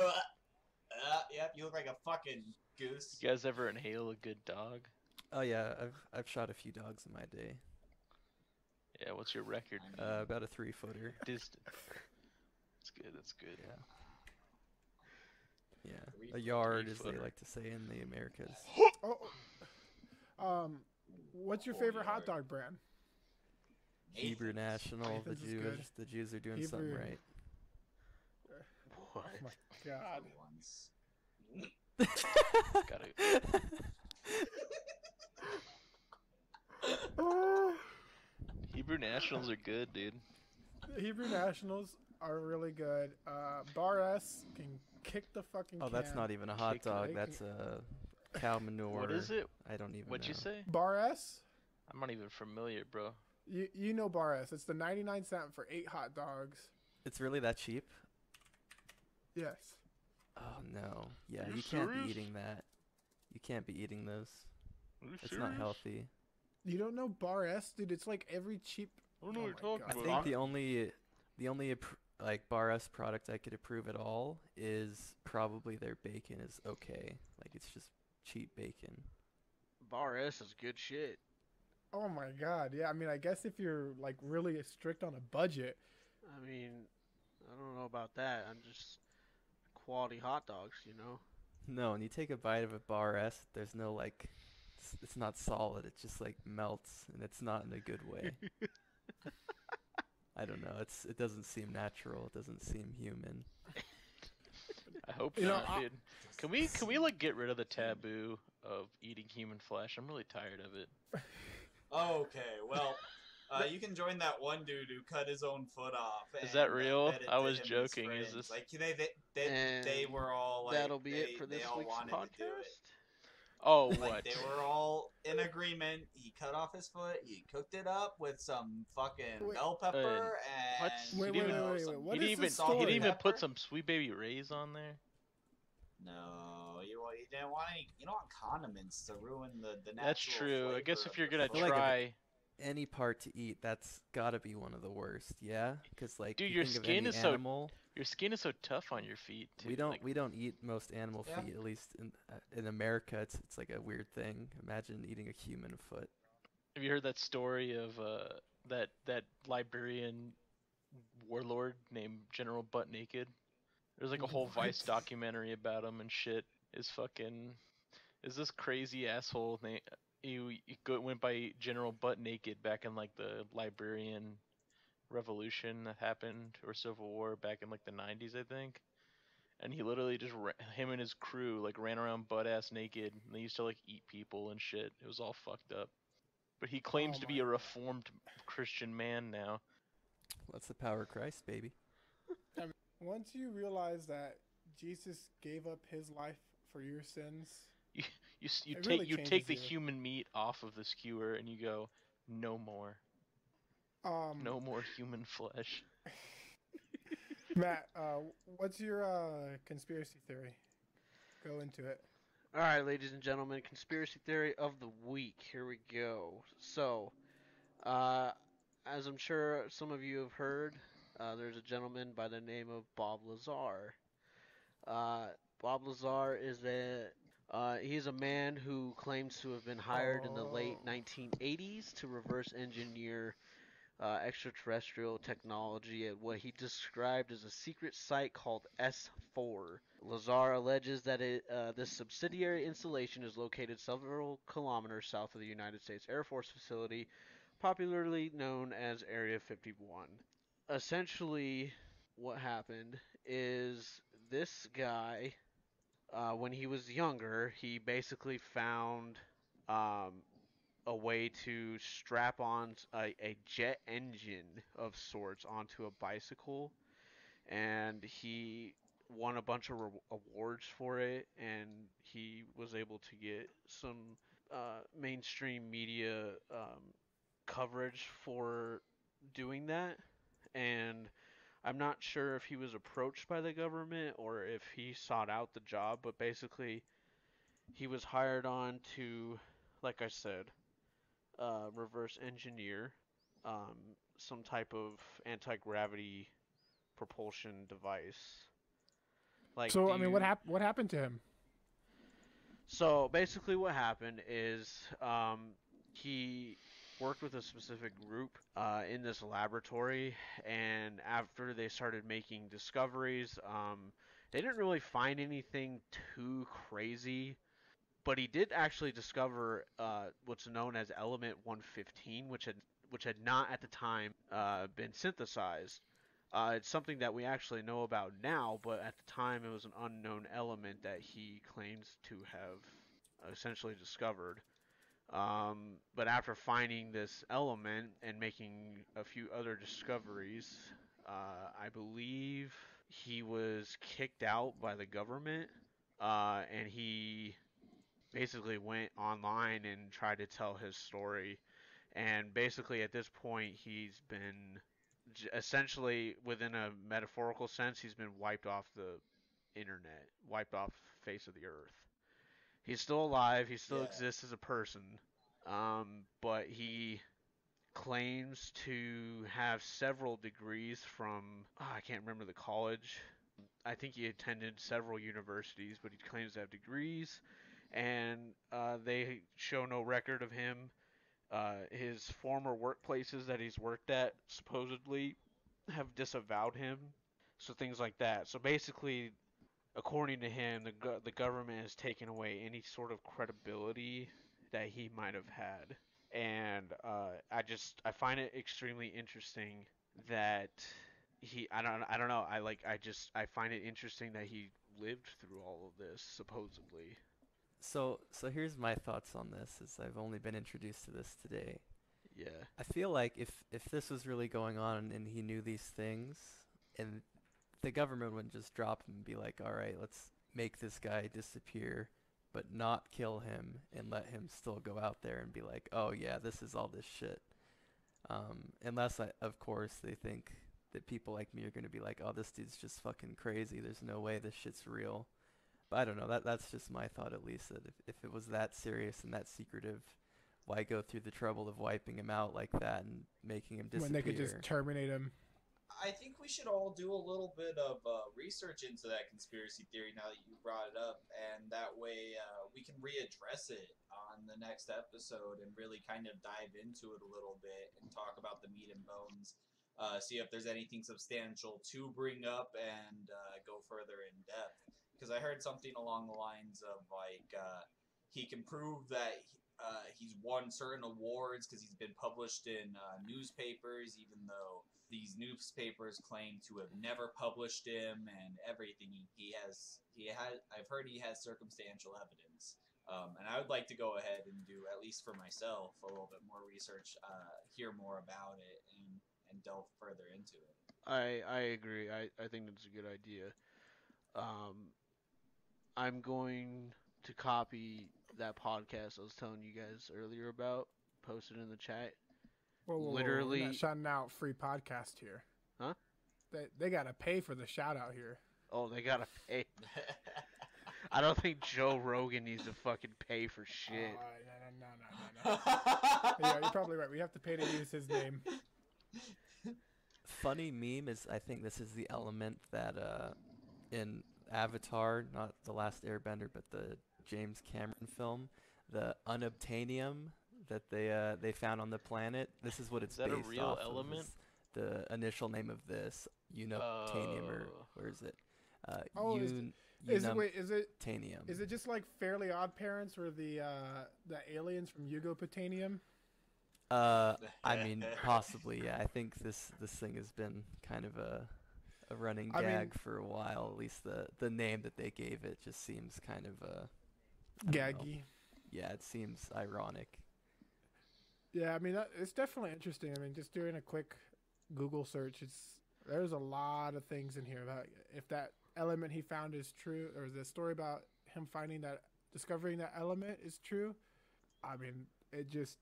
yep. You look like a fucking goose. You guys ever inhale a good dog? Oh yeah, I've shot a few dogs in my day. Yeah. What's your record? About a 3-footer. Distant. That's good. That's good. Yeah. Yeah. A 3 yard, as they footer. like to say in the Americas. What's your 4 favorite hot yard. dog brand? Hebrew National, the Nathan's is good. Jews. The Jews are doing something Hebrew. right. What? Oh my God. Ones. Gotta. Hebrew Nationals are good, dude. The Hebrew Nationals are really good. Bar S can kick the fucking Oh, that's can. not even a hot Kick dog. it. That's a cow manure. What is it? I don't even What'd you know. say? Bar S? I'm not even familiar, bro. You know Bar S. It's the 99 cent for 8 hot dogs. It's really that cheap? Yes. Oh no. Yeah, Are you you can't serious? be eating that. You can't be eating those. Are you It's not healthy. You don't know Bar S? Dude, it's like every cheap... I don't know Oh what my you're God. I talking think about. the only the only like Bar S product I could approve at all is probably their bacon is okay. Like it's just cheap bacon. Bar S is good shit. Oh my god, yeah. I mean, I guess if you're like really strict on a budget, I mean, I don't know about that. I'm just quality hot dogs, you know. No, when you take a bite of a Bar S, there's no like, it's not solid. It just like melts, and it's not in a good way. I don't know. It doesn't seem natural. It doesn't seem human. I hope You know, not, dude. Can we like get rid of the taboo of eating human flesh? I'm really tired of it. Okay, well, you can join that one dude who cut his own foot off. Is that and, real? fed it I to was him and his joking. Is friends. this Like they And were all like that'll be it for they this all week's wanted to do it. podcast? Oh, Like what? they were all in agreement. He cut off his foot. He cooked it up with some fucking Wait, bell pepper what? and Wait, you wait, know, wait, wait, some wait. What He didn't is even the story? he didn't even put pepper. some Sweet Baby Ray's on there. No, you didn't want any. You don't want condiments to ruin the natural. That's true. I guess flavor if of you're the gonna food. feel like try, Any part to eat, that's gotta be one of the worst. Yeah, because like dude, you your think of skin any is so animal, your skin is so tough on your feet. Too. we don't eat most animal Yeah. feet. At least in America, it's like a weird thing. Imagine eating a human foot. Have you heard that story of that Liberian warlord named General Butt Naked? There's like a whole Vice What? documentary about him and shit. Is this crazy asshole name? Went by General Butt Naked back in like the Liberian Revolution that happened or Civil War back in like the 90s, I think. And he literally just him and his crew like ran around butt ass naked. And they used to like eat people and shit. It was all fucked up. But he claims Oh to my be a god. reformed Christian man now. That's the power of Christ, baby. I mean, once you realize that Jesus gave up his life for your sins, You It take really you take changes the you. human meat off of the skewer and you go, no more, um, no more human flesh. Matt, what's your conspiracy theory? Go into it. All right, ladies and gentlemen, conspiracy theory of the week. Here we go. So, uh, as I'm sure some of you have heard, there's a gentleman by the name of Bob Lazar. Uh, Bob Lazar is he's a man who claims to have been hired in the late Oh. 1980s to reverse engineer extraterrestrial technology at what he described as a secret site called S4. Lazar alleges that this subsidiary installation is located several kilometers south of the United States Air Force facility, popularly known as Area 51. Essentially, what happened is this guy, when he was younger, he basically found um, a way to strap on a jet engine of sorts onto a bicycle, and he won a bunch of awards for it, and he was able to get some mainstream media coverage for doing that. And I'm not sure if he was approached by the government or if he sought out the job, but basically he was hired on to, like I said, reverse engineer some type of anti-gravity propulsion device. Like, So, I mean, what happened to him? So basically, what happened is he worked with a specific group in this laboratory, and after they started making discoveries, they didn't really find anything too crazy. But he did actually discover what's known as element 115, which had not at the time been synthesized. It's something that we actually know about now, but at the time it was an unknown element that he claims to have essentially discovered. But after finding this element and making a few other discoveries, I believe he was kicked out by the government, and he basically went online and tried to tell his story. And basically, at this point, he's been essentially, within a metaphorical sense, he's been wiped off the internet, wiped off the face of the earth. He's still alive. He still Yeah. exists as a person, but he claims to have several degrees from, I can't remember the college. I think he attended several universities, but he claims to have degrees, and they show no record of him. His former workplaces that he's worked at supposedly have disavowed him. So things like that. So basically, according to him, the government has taken away any sort of credibility that he might have had. And I find it extremely interesting that I don't know, I find it interesting that he lived through all of this supposedly. So here's my thoughts on this, as I've only been introduced to this today. Yeah. I feel like if this was really going on and he knew these things, and the government would just drop him and be like, all right, let's make this guy disappear, but not kill him and let him still go out there and be like, oh yeah, this is all this shit. Unless, of course, they think that people like me are going to be like, oh, this dude's just fucking crazy. There's no way this shit's real. But I don't know. That's just my thought, at least, that if it was that serious and that secretive, why go through the trouble of wiping him out like that and making him disappear? When they could just terminate him. I think we should all do a little bit of research into that conspiracy theory now that you brought it up, and that way we can readdress it on the next episode and really kind of dive into it a little bit and talk about the meat and bones, see if there's anything substantial to bring up, and go further in depth. Because I heard something along the lines of, like, he can prove that he's won certain awards because he's been published in newspapers, even though these newspapers claim to have never published him, and everything. I've heard he has circumstantial evidence. And I would like to go ahead and do, at least for myself, a little bit more research, hear more about it, and delve further into it. I agree. I think that's a good idea. I'm going to copy that podcast I was telling you guys earlier about, post it in the chat. Whoa, Literally, we're not shouting out free podcast here. Huh? They gotta pay for the shout out here. Oh, they gotta pay. I don't think Joe Rogan needs to fucking pay for shit. No. Yeah, you're probably right. We have to pay to use his name. Funny meme is, I think this is the element that in Avatar, not The Last Airbender, but the James Cameron film, the unobtainium that they found on the planet. This is what it's based off of. Is that a real element? The initial name of this, unobtainium, or where is it? Is it Tanium. Is it just like Fairly Odd Parents, or the aliens from Yugopotanium? I mean, possibly, yeah. I think this thing has been kind of a running gag for a while. At least the name that they gave it just seems kind of gaggy. Yeah, it seems ironic. Yeah, I mean, it's definitely interesting. I mean, just doing a quick Google search, there's a lot of things in here about if that element he found is true, or the story about him discovering that element is true. I mean, it's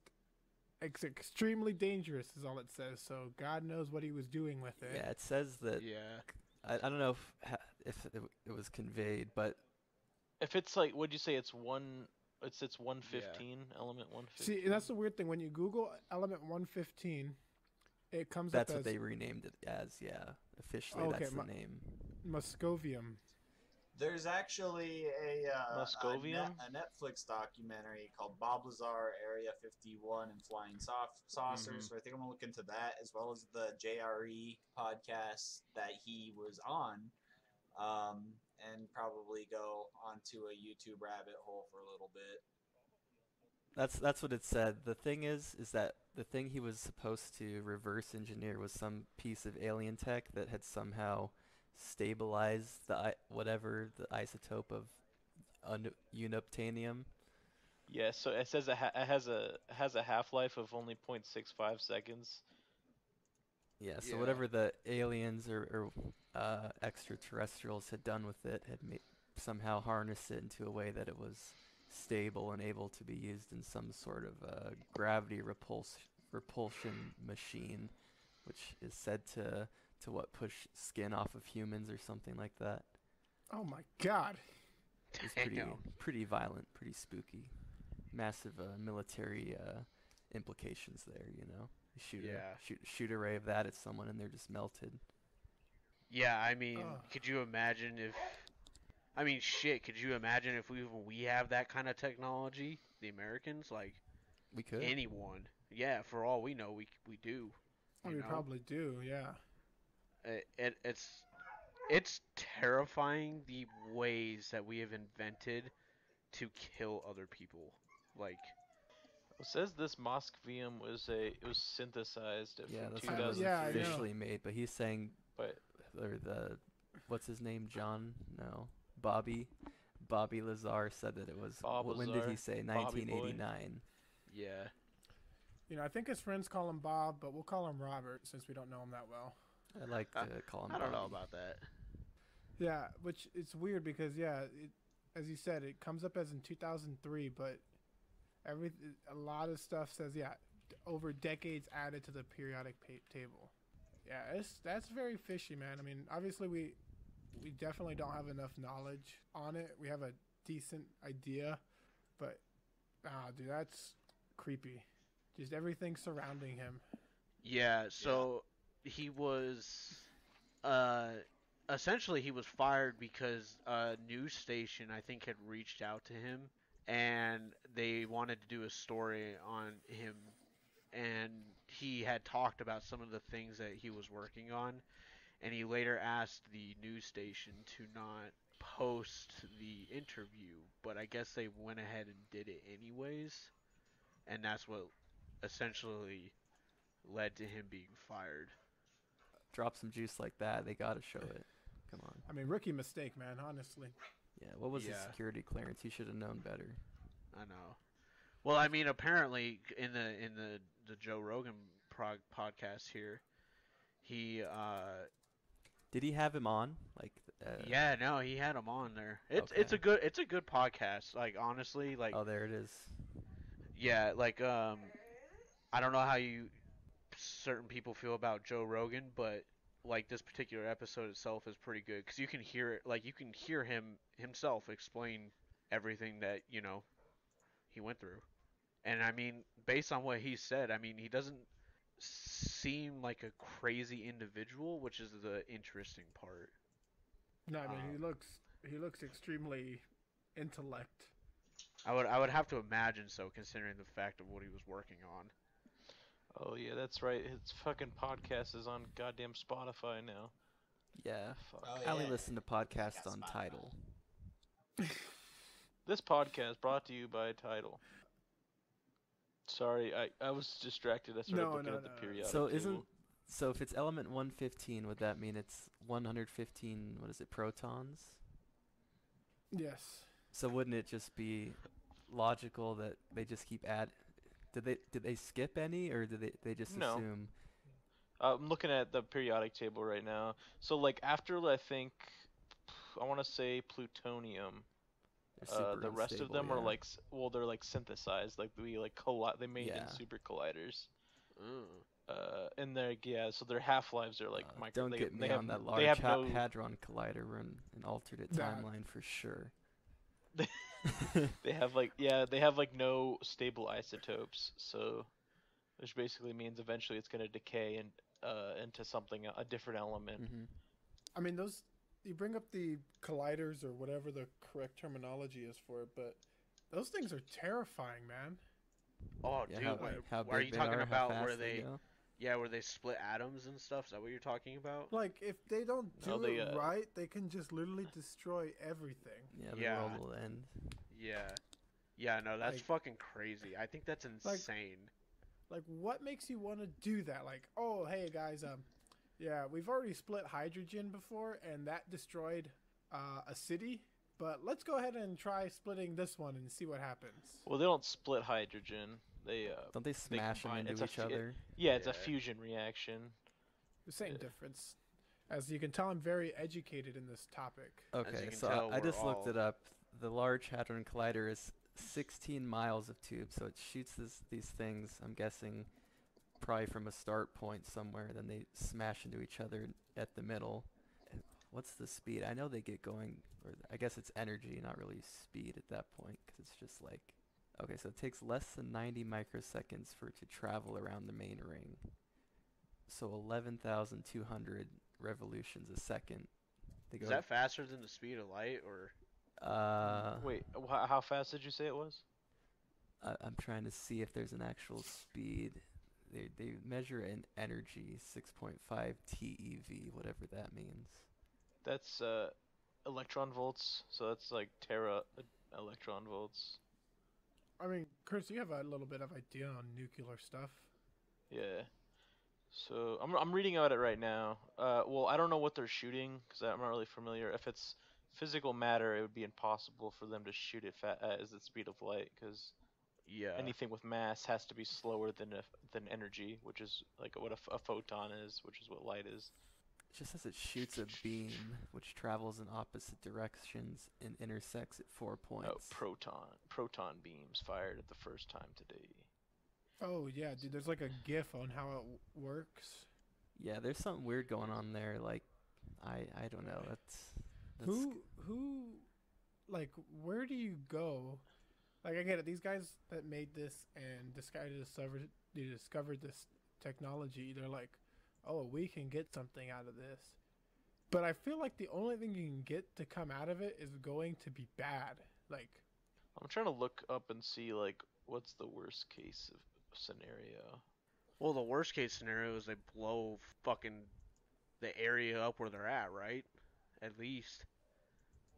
extremely dangerous is all it says, so God knows what he was doing with it. Yeah, it says that. Yeah. I don't know if it was conveyed, but if it's like, would you say it's 115, element 115? See, that's the weird thing. When you Google element 115, it comes that's up what as they renamed it as. Yeah, officially that's the name. Muscovium. There's actually a Netflix documentary called Bob Lazar, Area 51, and Flying Saucers. So I think I'm going to look into that, as well as the JRE podcast that he was on, and probably go onto a YouTube rabbit hole for a little bit. That's what it said. The thing is that the thing he was supposed to reverse engineer was some piece of alien tech that had somehow stabilized the isotope of unobtainium. Yeah, so it says it has a half-life of only 0.65 seconds. Yeah, so whatever the aliens or extraterrestrials had done with it had somehow harnessed it into a way that it was stable and able to be used in some sort of gravity repulsion machine, which is said to push skin off of humans or something like that. Oh my God! It's pretty violent, pretty spooky, massive military implications there. You Yeah. shoot a ray of that at someone and they're just melted. Yeah, I mean, Ugh. could you imagine if? I mean, shit. Could you imagine if we have that kind of technology? The Americans, like We could. anyone. Yeah, for all we know, we do. We You know? probably do, yeah. It's terrifying the ways that we have invented to kill other people. Like, It says this Moskvium was synthesized Yeah, from that's I- what it was 2003. yeah, I know. officially made. But he's saying, But or what's his name? John? No, Bobby Lazar said that it was. Bob When did he Lazar, say? Bobby boy. 1989. yeah. I think his friends call him Bob, but we'll call him Robert since we don't know him that well. I like to call him. I don't know Bobby. about that. Yeah, which it's weird because as you said, it comes up as in 2003, but a lot of stuff says over decades added to the periodic table. Yeah, that's very fishy, man. I mean, obviously we definitely don't have enough knowledge on it. We have a decent idea, but dude, that's creepy. Just everything surrounding him. Yeah, so he was essentially he was fired because a news station I think had reached out to him and they wanted to do a story on him, and he had talked about some of the things that he was working on, and he later asked the news station to not post the interview, but I guess they went ahead and did it anyways, and that's what essentially led to him being fired. Drop some juice like that, they gotta show it. Come on. I mean, rookie mistake, man. Honestly. Yeah, what was his Yeah. security clearance? He should have known better. I know. Well, I mean, apparently in the Joe Rogan podcast here, he Did he have him on? Like, yeah, no, he had him on there. It's Okay. it's a good podcast. Like, honestly, like, oh, there it is. yeah, like I don't know how certain people feel about Joe Rogan, but like this particular episode itself is pretty good because you can hear it, like you can hear him himself explain everything that he went through. And I mean, based on what he said, I mean, he doesn't seem like a crazy individual, which is the interesting part. No, I mean he looks extremely intellect. I would have to imagine so, considering the fact of what he was working on. oh yeah, that's right. His fucking podcast is on goddamn Spotify now. Yeah. Fuck. Oh, I only yeah. listen to podcasts Got on Spotify. Tidal. This podcast brought to you by Tidal. Sorry, I was distracted. I started looking at the periodic So table. So if it's element 115, would that mean it's 115? What is it? Protons. Yes. So wouldn't it just be logical that they just keep Did they skip any, or did they just No. assume? I'm looking at the periodic table right now. So like after I think I want to say plutonium. They're super The rest of unstable, them are yeah. like they're like synthesized, like they made Yeah. in super colliders. Mm. And so their half-lives are like micro. Don't they, get me they have, on that they large have no, hadron collider. We're in an alternate That- timeline for sure. they have like no stable isotopes, so which basically means eventually it's gonna decay into something a different element. hmm I mean, you bring up the colliders or whatever the correct terminology is for it, but those things are terrifying, man. Oh, Yeah, dude, how are big you they talking are, how about where fast they? go? Yeah, where they split atoms and stuff. Is that what you're talking about? Like, if they don't do No, they, it right, they can just literally destroy everything. Yeah, the Yeah. world will end. Yeah. Yeah, no, that's Like- fucking crazy. I think that's insane. Like, what makes you want to do that? Like, oh, hey guys, yeah, we've already split hydrogen before, and that destroyed a city. But let's go ahead and try splitting this one and see what happens. Well, they don't split hydrogen. They Don't they smash them combine- into it's each a fu- other? yeah, it's a Yeah. fusion reaction. The same Yeah. difference. As you can tell, I'm very educated in this topic. Okay, can so tell, I we're just looked all- it up. The Large Hadron Collider is 16 miles of tube, so it shoots these things, I'm guessing, probably from a start point somewhere, then they smash into each other at the middle. And what's the speed? I know they get going, or I guess it's energy, not really speed at that point, because it's just like Okay, so it takes less than 90 microseconds for it to travel around the main ring. So 11,200 revolutions a second. They Is that faster than the speed of light, or? Wait, how fast did you say it was? I'm trying to see if there's an actual speed. They measure in energy, 6.5 TeV, whatever that means. That's electron volts, so that's like tera electron volts. I mean, Chris, you have a little bit of idea on nuclear stuff. Yeah. So I'm reading about it right now. Well, I don't know what they're shooting because I'm not really familiar. If it's physical matter, it would be impossible for them to shoot it as the speed of light because Yeah. anything with mass has to be slower than energy, which is like what a photon is, which is what light is. It just says it shoots a beam which travels in opposite directions and intersects at 4 points. Oh, proton beams fired at the first time today. Oh yeah, dude. There's like a GIF on how it works. Yeah, there's something weird going on there. Like, I don't know. That's who, like, where do you go? Like, I get it. These guys that made this and discovered this technology, they're like, oh, we can get something out of this. But I feel like the only thing you can get to come out of it is going to be bad. Like, I'm trying to look up and see like what's the worst case of scenario. Well, the worst case scenario is they blow fucking the area up where they're at, right? At least.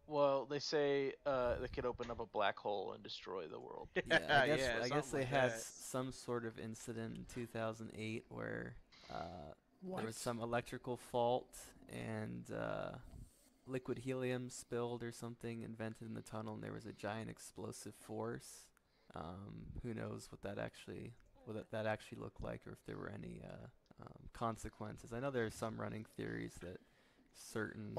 Well, they say they could open up a black hole and destroy the world. yeah. I guess something they like had that. some sort of incident in 2008 where what? there was some electrical fault and liquid helium spilled or something invented in the tunnel, and there was a giant explosive force. Who knows what that actually looked like, or if there were any consequences. I know there are some running theories that certain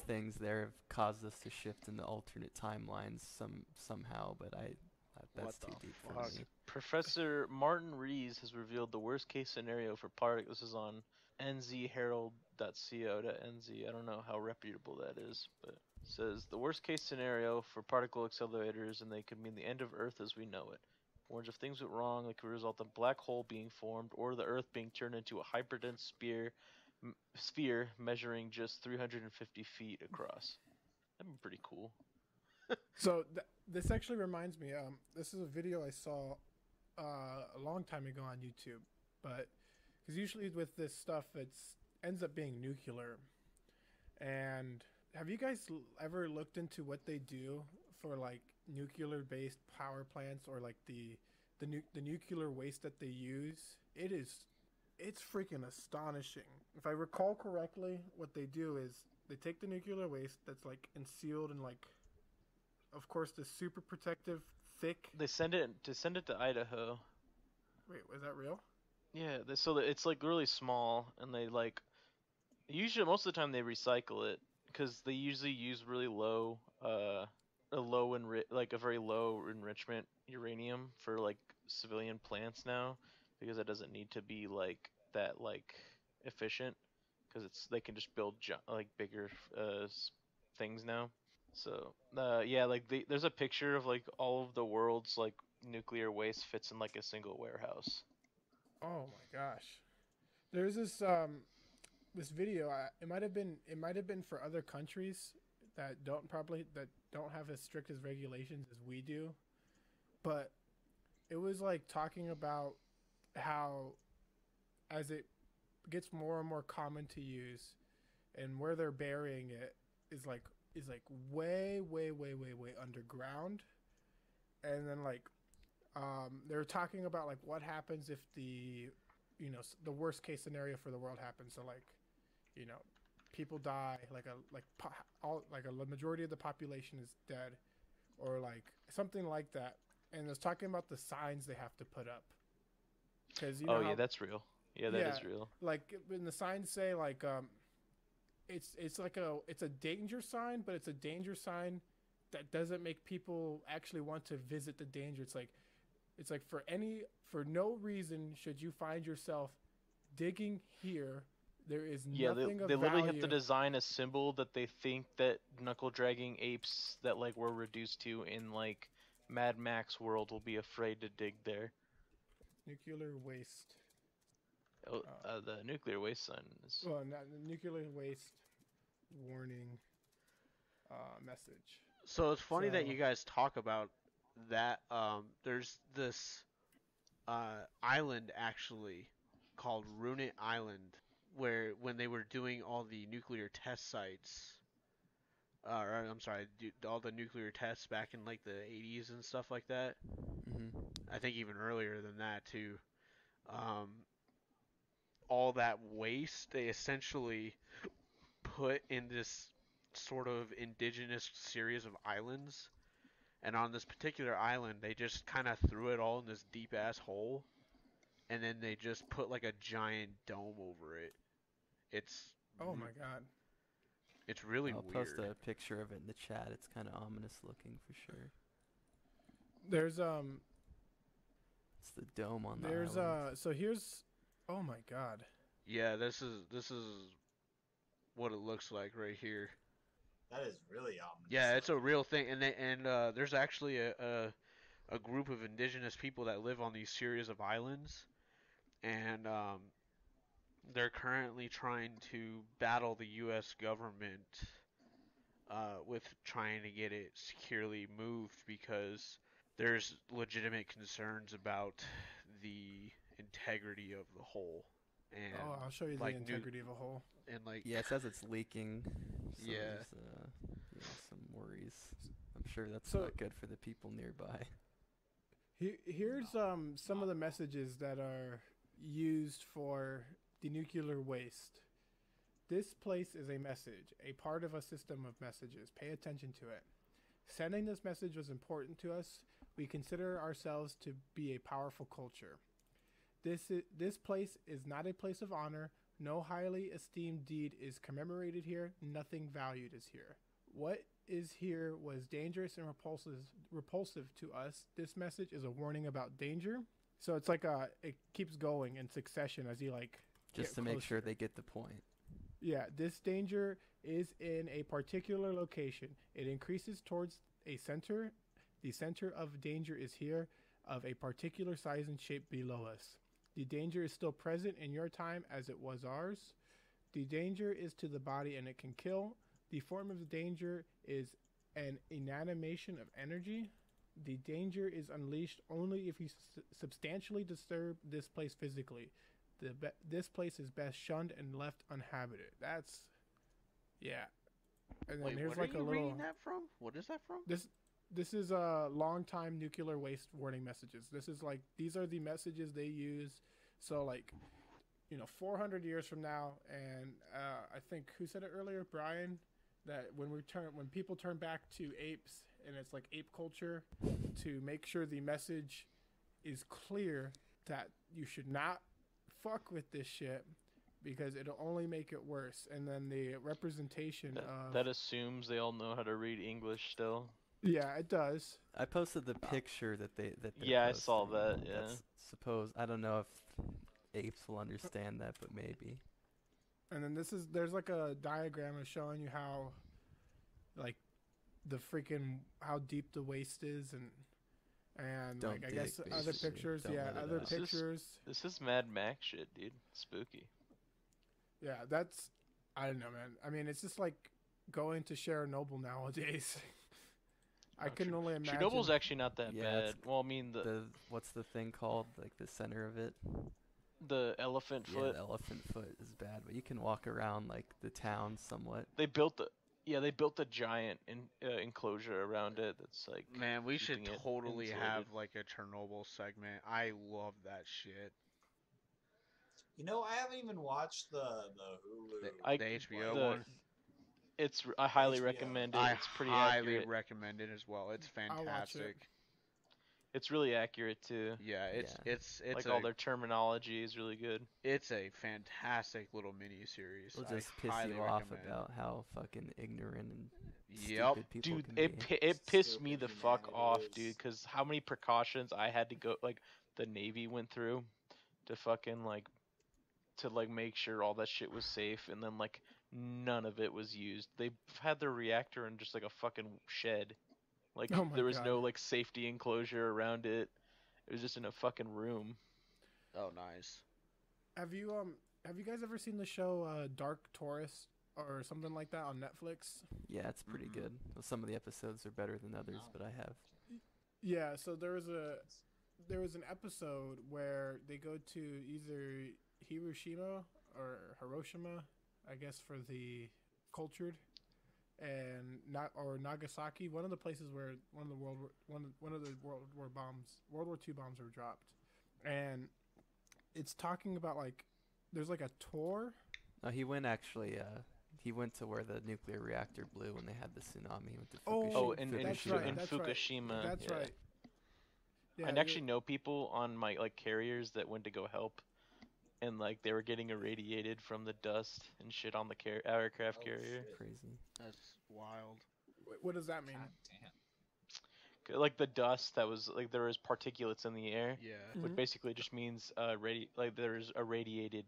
things there have caused us to shift into alternate timelines somehow, but that's too deep for me. Professor Martin Rees has revealed the worst case scenario for particles. This is on nzherald.co.nz. I don't know how reputable that is, but it says the worst case scenario for particle accelerators, and they could mean the end of Earth as we know it. Warns if things went wrong, it could result in a black hole being formed or the Earth being turned into a hyperdense sphere measuring just 350 feet across. That'd be pretty cool. So this actually reminds me. This is a video I saw a long time ago on YouTube, but because usually with this stuff, it ends up being nuclear. And have you guys ever looked into what they do for like nuclear-based power plants, or like the nuclear waste that they use? It's freaking astonishing. If I recall correctly, what they do is they take the nuclear waste that's like sealed in like, of course, the super protective thick. They send it to Idaho. Wait, was that real? Yeah, so it's like really small, and they like usually most of the time they recycle it because they usually use really low a very low enrichment uranium for like civilian plants now, because it doesn't need to be like that like efficient, because they can just build like bigger things now. So yeah, like there's a picture of like all of the world's like nuclear waste fits in like a single warehouse. Oh my gosh. There's this this video. It might have been for other countries that don't have as strict as regulations as we do, but it was like talking about how as it gets more and more common to use, and where they're burying it is like way underground, and then like they're talking about like what happens if the worst case scenario for the world happens. So like, people die, like a majority of the population is dead, or like something like that. And it's talking about the signs they have to put up. Cause yeah, that's real. Yeah, that is real. Like when the signs say like it's a danger sign, but it's a danger sign that doesn't make people actually want to visit the danger. It's like for no reason should you find yourself digging here. There is nothing of they literally value. have to design a symbol that they think that knuckle dragging apes that like were reduced to in like Mad Max world will be afraid to dig there. Nuclear waste. Oh, the nuclear waste sign is. Well, not nuclear waste warning message. So it's funny that So- you guys talk about that. There's this island actually called Runit Island, where when they were doing all the nuclear test sites, or I'm sorry, all the nuclear tests back in like the 80s and stuff like that. Mm-hmm. I think even earlier than that too. All that waste they essentially put in this sort of indigenous series of islands, and on this particular island they just kind of threw it all in this deep ass hole, and then they just put like a giant dome over it. It's Oh my god. it's really I'll weird. post a picture of it in the chat. It's kind of ominous looking for sure. There's It's the dome on the island. so here's oh my god. Yeah, this is what it looks like right here. That is really ominous. Yeah, it's a real thing, and there's actually a group of indigenous people that live on these series of islands, and they're currently trying to battle the U.S. government with trying to get it securely moved because there's legitimate concerns about the integrity of the hole. And Oh, I'll show you like the integrity of a hole. and like Yeah, it says it's leaking. So Yeah. there's, some worries. I'm sure that's So- not good for the people nearby. Here's some of the messages that are used for the nuclear waste. This place is a message, a part of a system of messages. Pay attention to it. Sending this message was important to us. We consider ourselves to be a powerful culture. This place is not a place of honor. No highly esteemed deed is commemorated here. Nothing valued is here. What is here was dangerous and repulsive to us. This message is a warning about danger. So it's like it keeps going in succession as you like Just get to make sure closer. they get the point. Yeah, this danger is in a particular location. It increases towards a center. The center of danger is here, of a particular size and shape below us. The danger is still present in your time as it was ours. The danger is to the body and it can kill. The form of the danger is an inanimation of energy. The danger is unleashed only if you substantially disturb this place physically. This place is best shunned and left uninhabited. That's, yeah. And then wait, here's what like are you a little. reading that from? What is that from? This is a long time nuclear waste warning messages. This is like these are the messages they use. So like, 400 years from now, and I think who said it earlier, Brian, that when people turn back to apes and it's like ape culture, to make sure the message is clear that you should not fuck with this shit because it'll only make it worse. And then the representation of That assumes they all know how to read English still. yeah, it does. I posted the picture that they're Yeah, I saw posting. that, yeah. That's I don't know if apes will understand that, but maybe. And then there's like a diagram of showing you how, like, how deep the waste is, and Don't like I dig, guess other basically. pictures, Don't yeah, let it other out. pictures, This is Mad Max shit, dude. Spooky. yeah. That's I don't know, man. I mean, it's just like going to Chernobyl nowadays. I Oh, can only imagine. Chernobyl's actually not that Yeah, bad. it's- Well, I mean the What's the thing called? Like the center of it? elephant Yeah, foot. the elephant foot is bad, but you can walk around like the town somewhat. They built a giant enclosure around it. That's like Man, we should keeping it totally insulated. have like a Chernobyl segment. I love that shit. I haven't even watched the Hulu. I- The HBO the- one. I highly HBO. recommend it. I It's pretty highly accurate. recommend it as well. It's I'll watch it. fantastic. It's really accurate too. Yeah, it's Like a, all their terminology is really good. it's a fantastic little mini series. It'll just piss you off about how fucking ignorant and Yep. stupid people Dude, can it be. it pissed me Stupid the fuck off, humanities. dude. Because how many precautions I had to go, like the Navy went through, to fucking make sure all that shit was safe, and then like none of it was used. They had their reactor in just like a fucking shed, Like Oh my there was God. no like safety enclosure around it. It was just in a fucking room. Oh, nice. Have you guys ever seen the show Dark Tourist or something like that on Netflix? Yeah, it's pretty good. Well, some of the episodes are better than others, No. but I have. Yeah, so there was an episode where they go to either Hiroshima or Hiroshima, I guess for the cultured, and not or Nagasaki, one of the places where one of the World War II bombs were dropped, and it's talking about like there's like a tour. No, he went actually. He went to where the nuclear reactor blew when they had the tsunami. He went to Oh, Fukushima. Oh, in that's Fukushima. right, that's right. Fukushima. That's yeah. right. Yeah, I actually know people on my like carriers that went to go help, and like they were getting irradiated from the dust and shit on the aircraft Oh, carrier. shit. Crazy. That's wild. what does that mean? God damn. Like the dust that was like there was particulates in the air, Yeah. which Mhm. basically just means like there's irradiated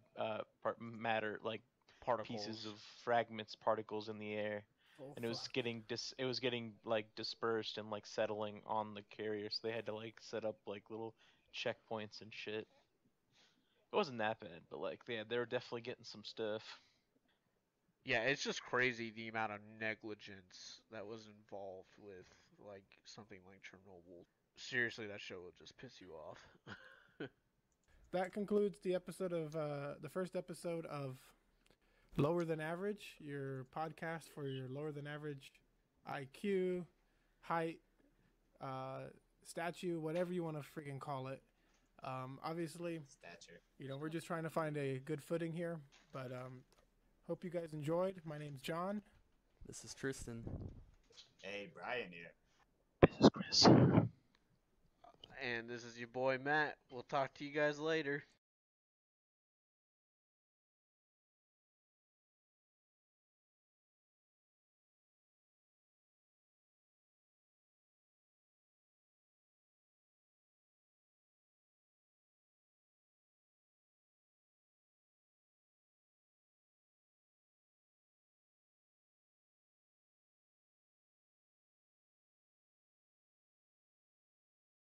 matter like Particles. pieces of fragments particles in the air, Oh, and it was fuck. getting like dispersed and like settling on the carrier, so they had to like set up like little checkpoints and shit. It wasn't that bad, but like they were definitely getting some stuff. Yeah, it's just crazy the amount of negligence that was involved with like something like Chernobyl. Seriously, that show will just piss you off. That concludes the episode of the first episode of Lower Than Average, your podcast for your lower than average IQ, height, statue, whatever you want to freaking call it. Obviously, Stature. we're just trying to find a good footing here, but hope you guys enjoyed. My name's John. This is Tristan. Hey, Brian here. This is Chris. And this is your boy Matt. We'll talk to you guys later.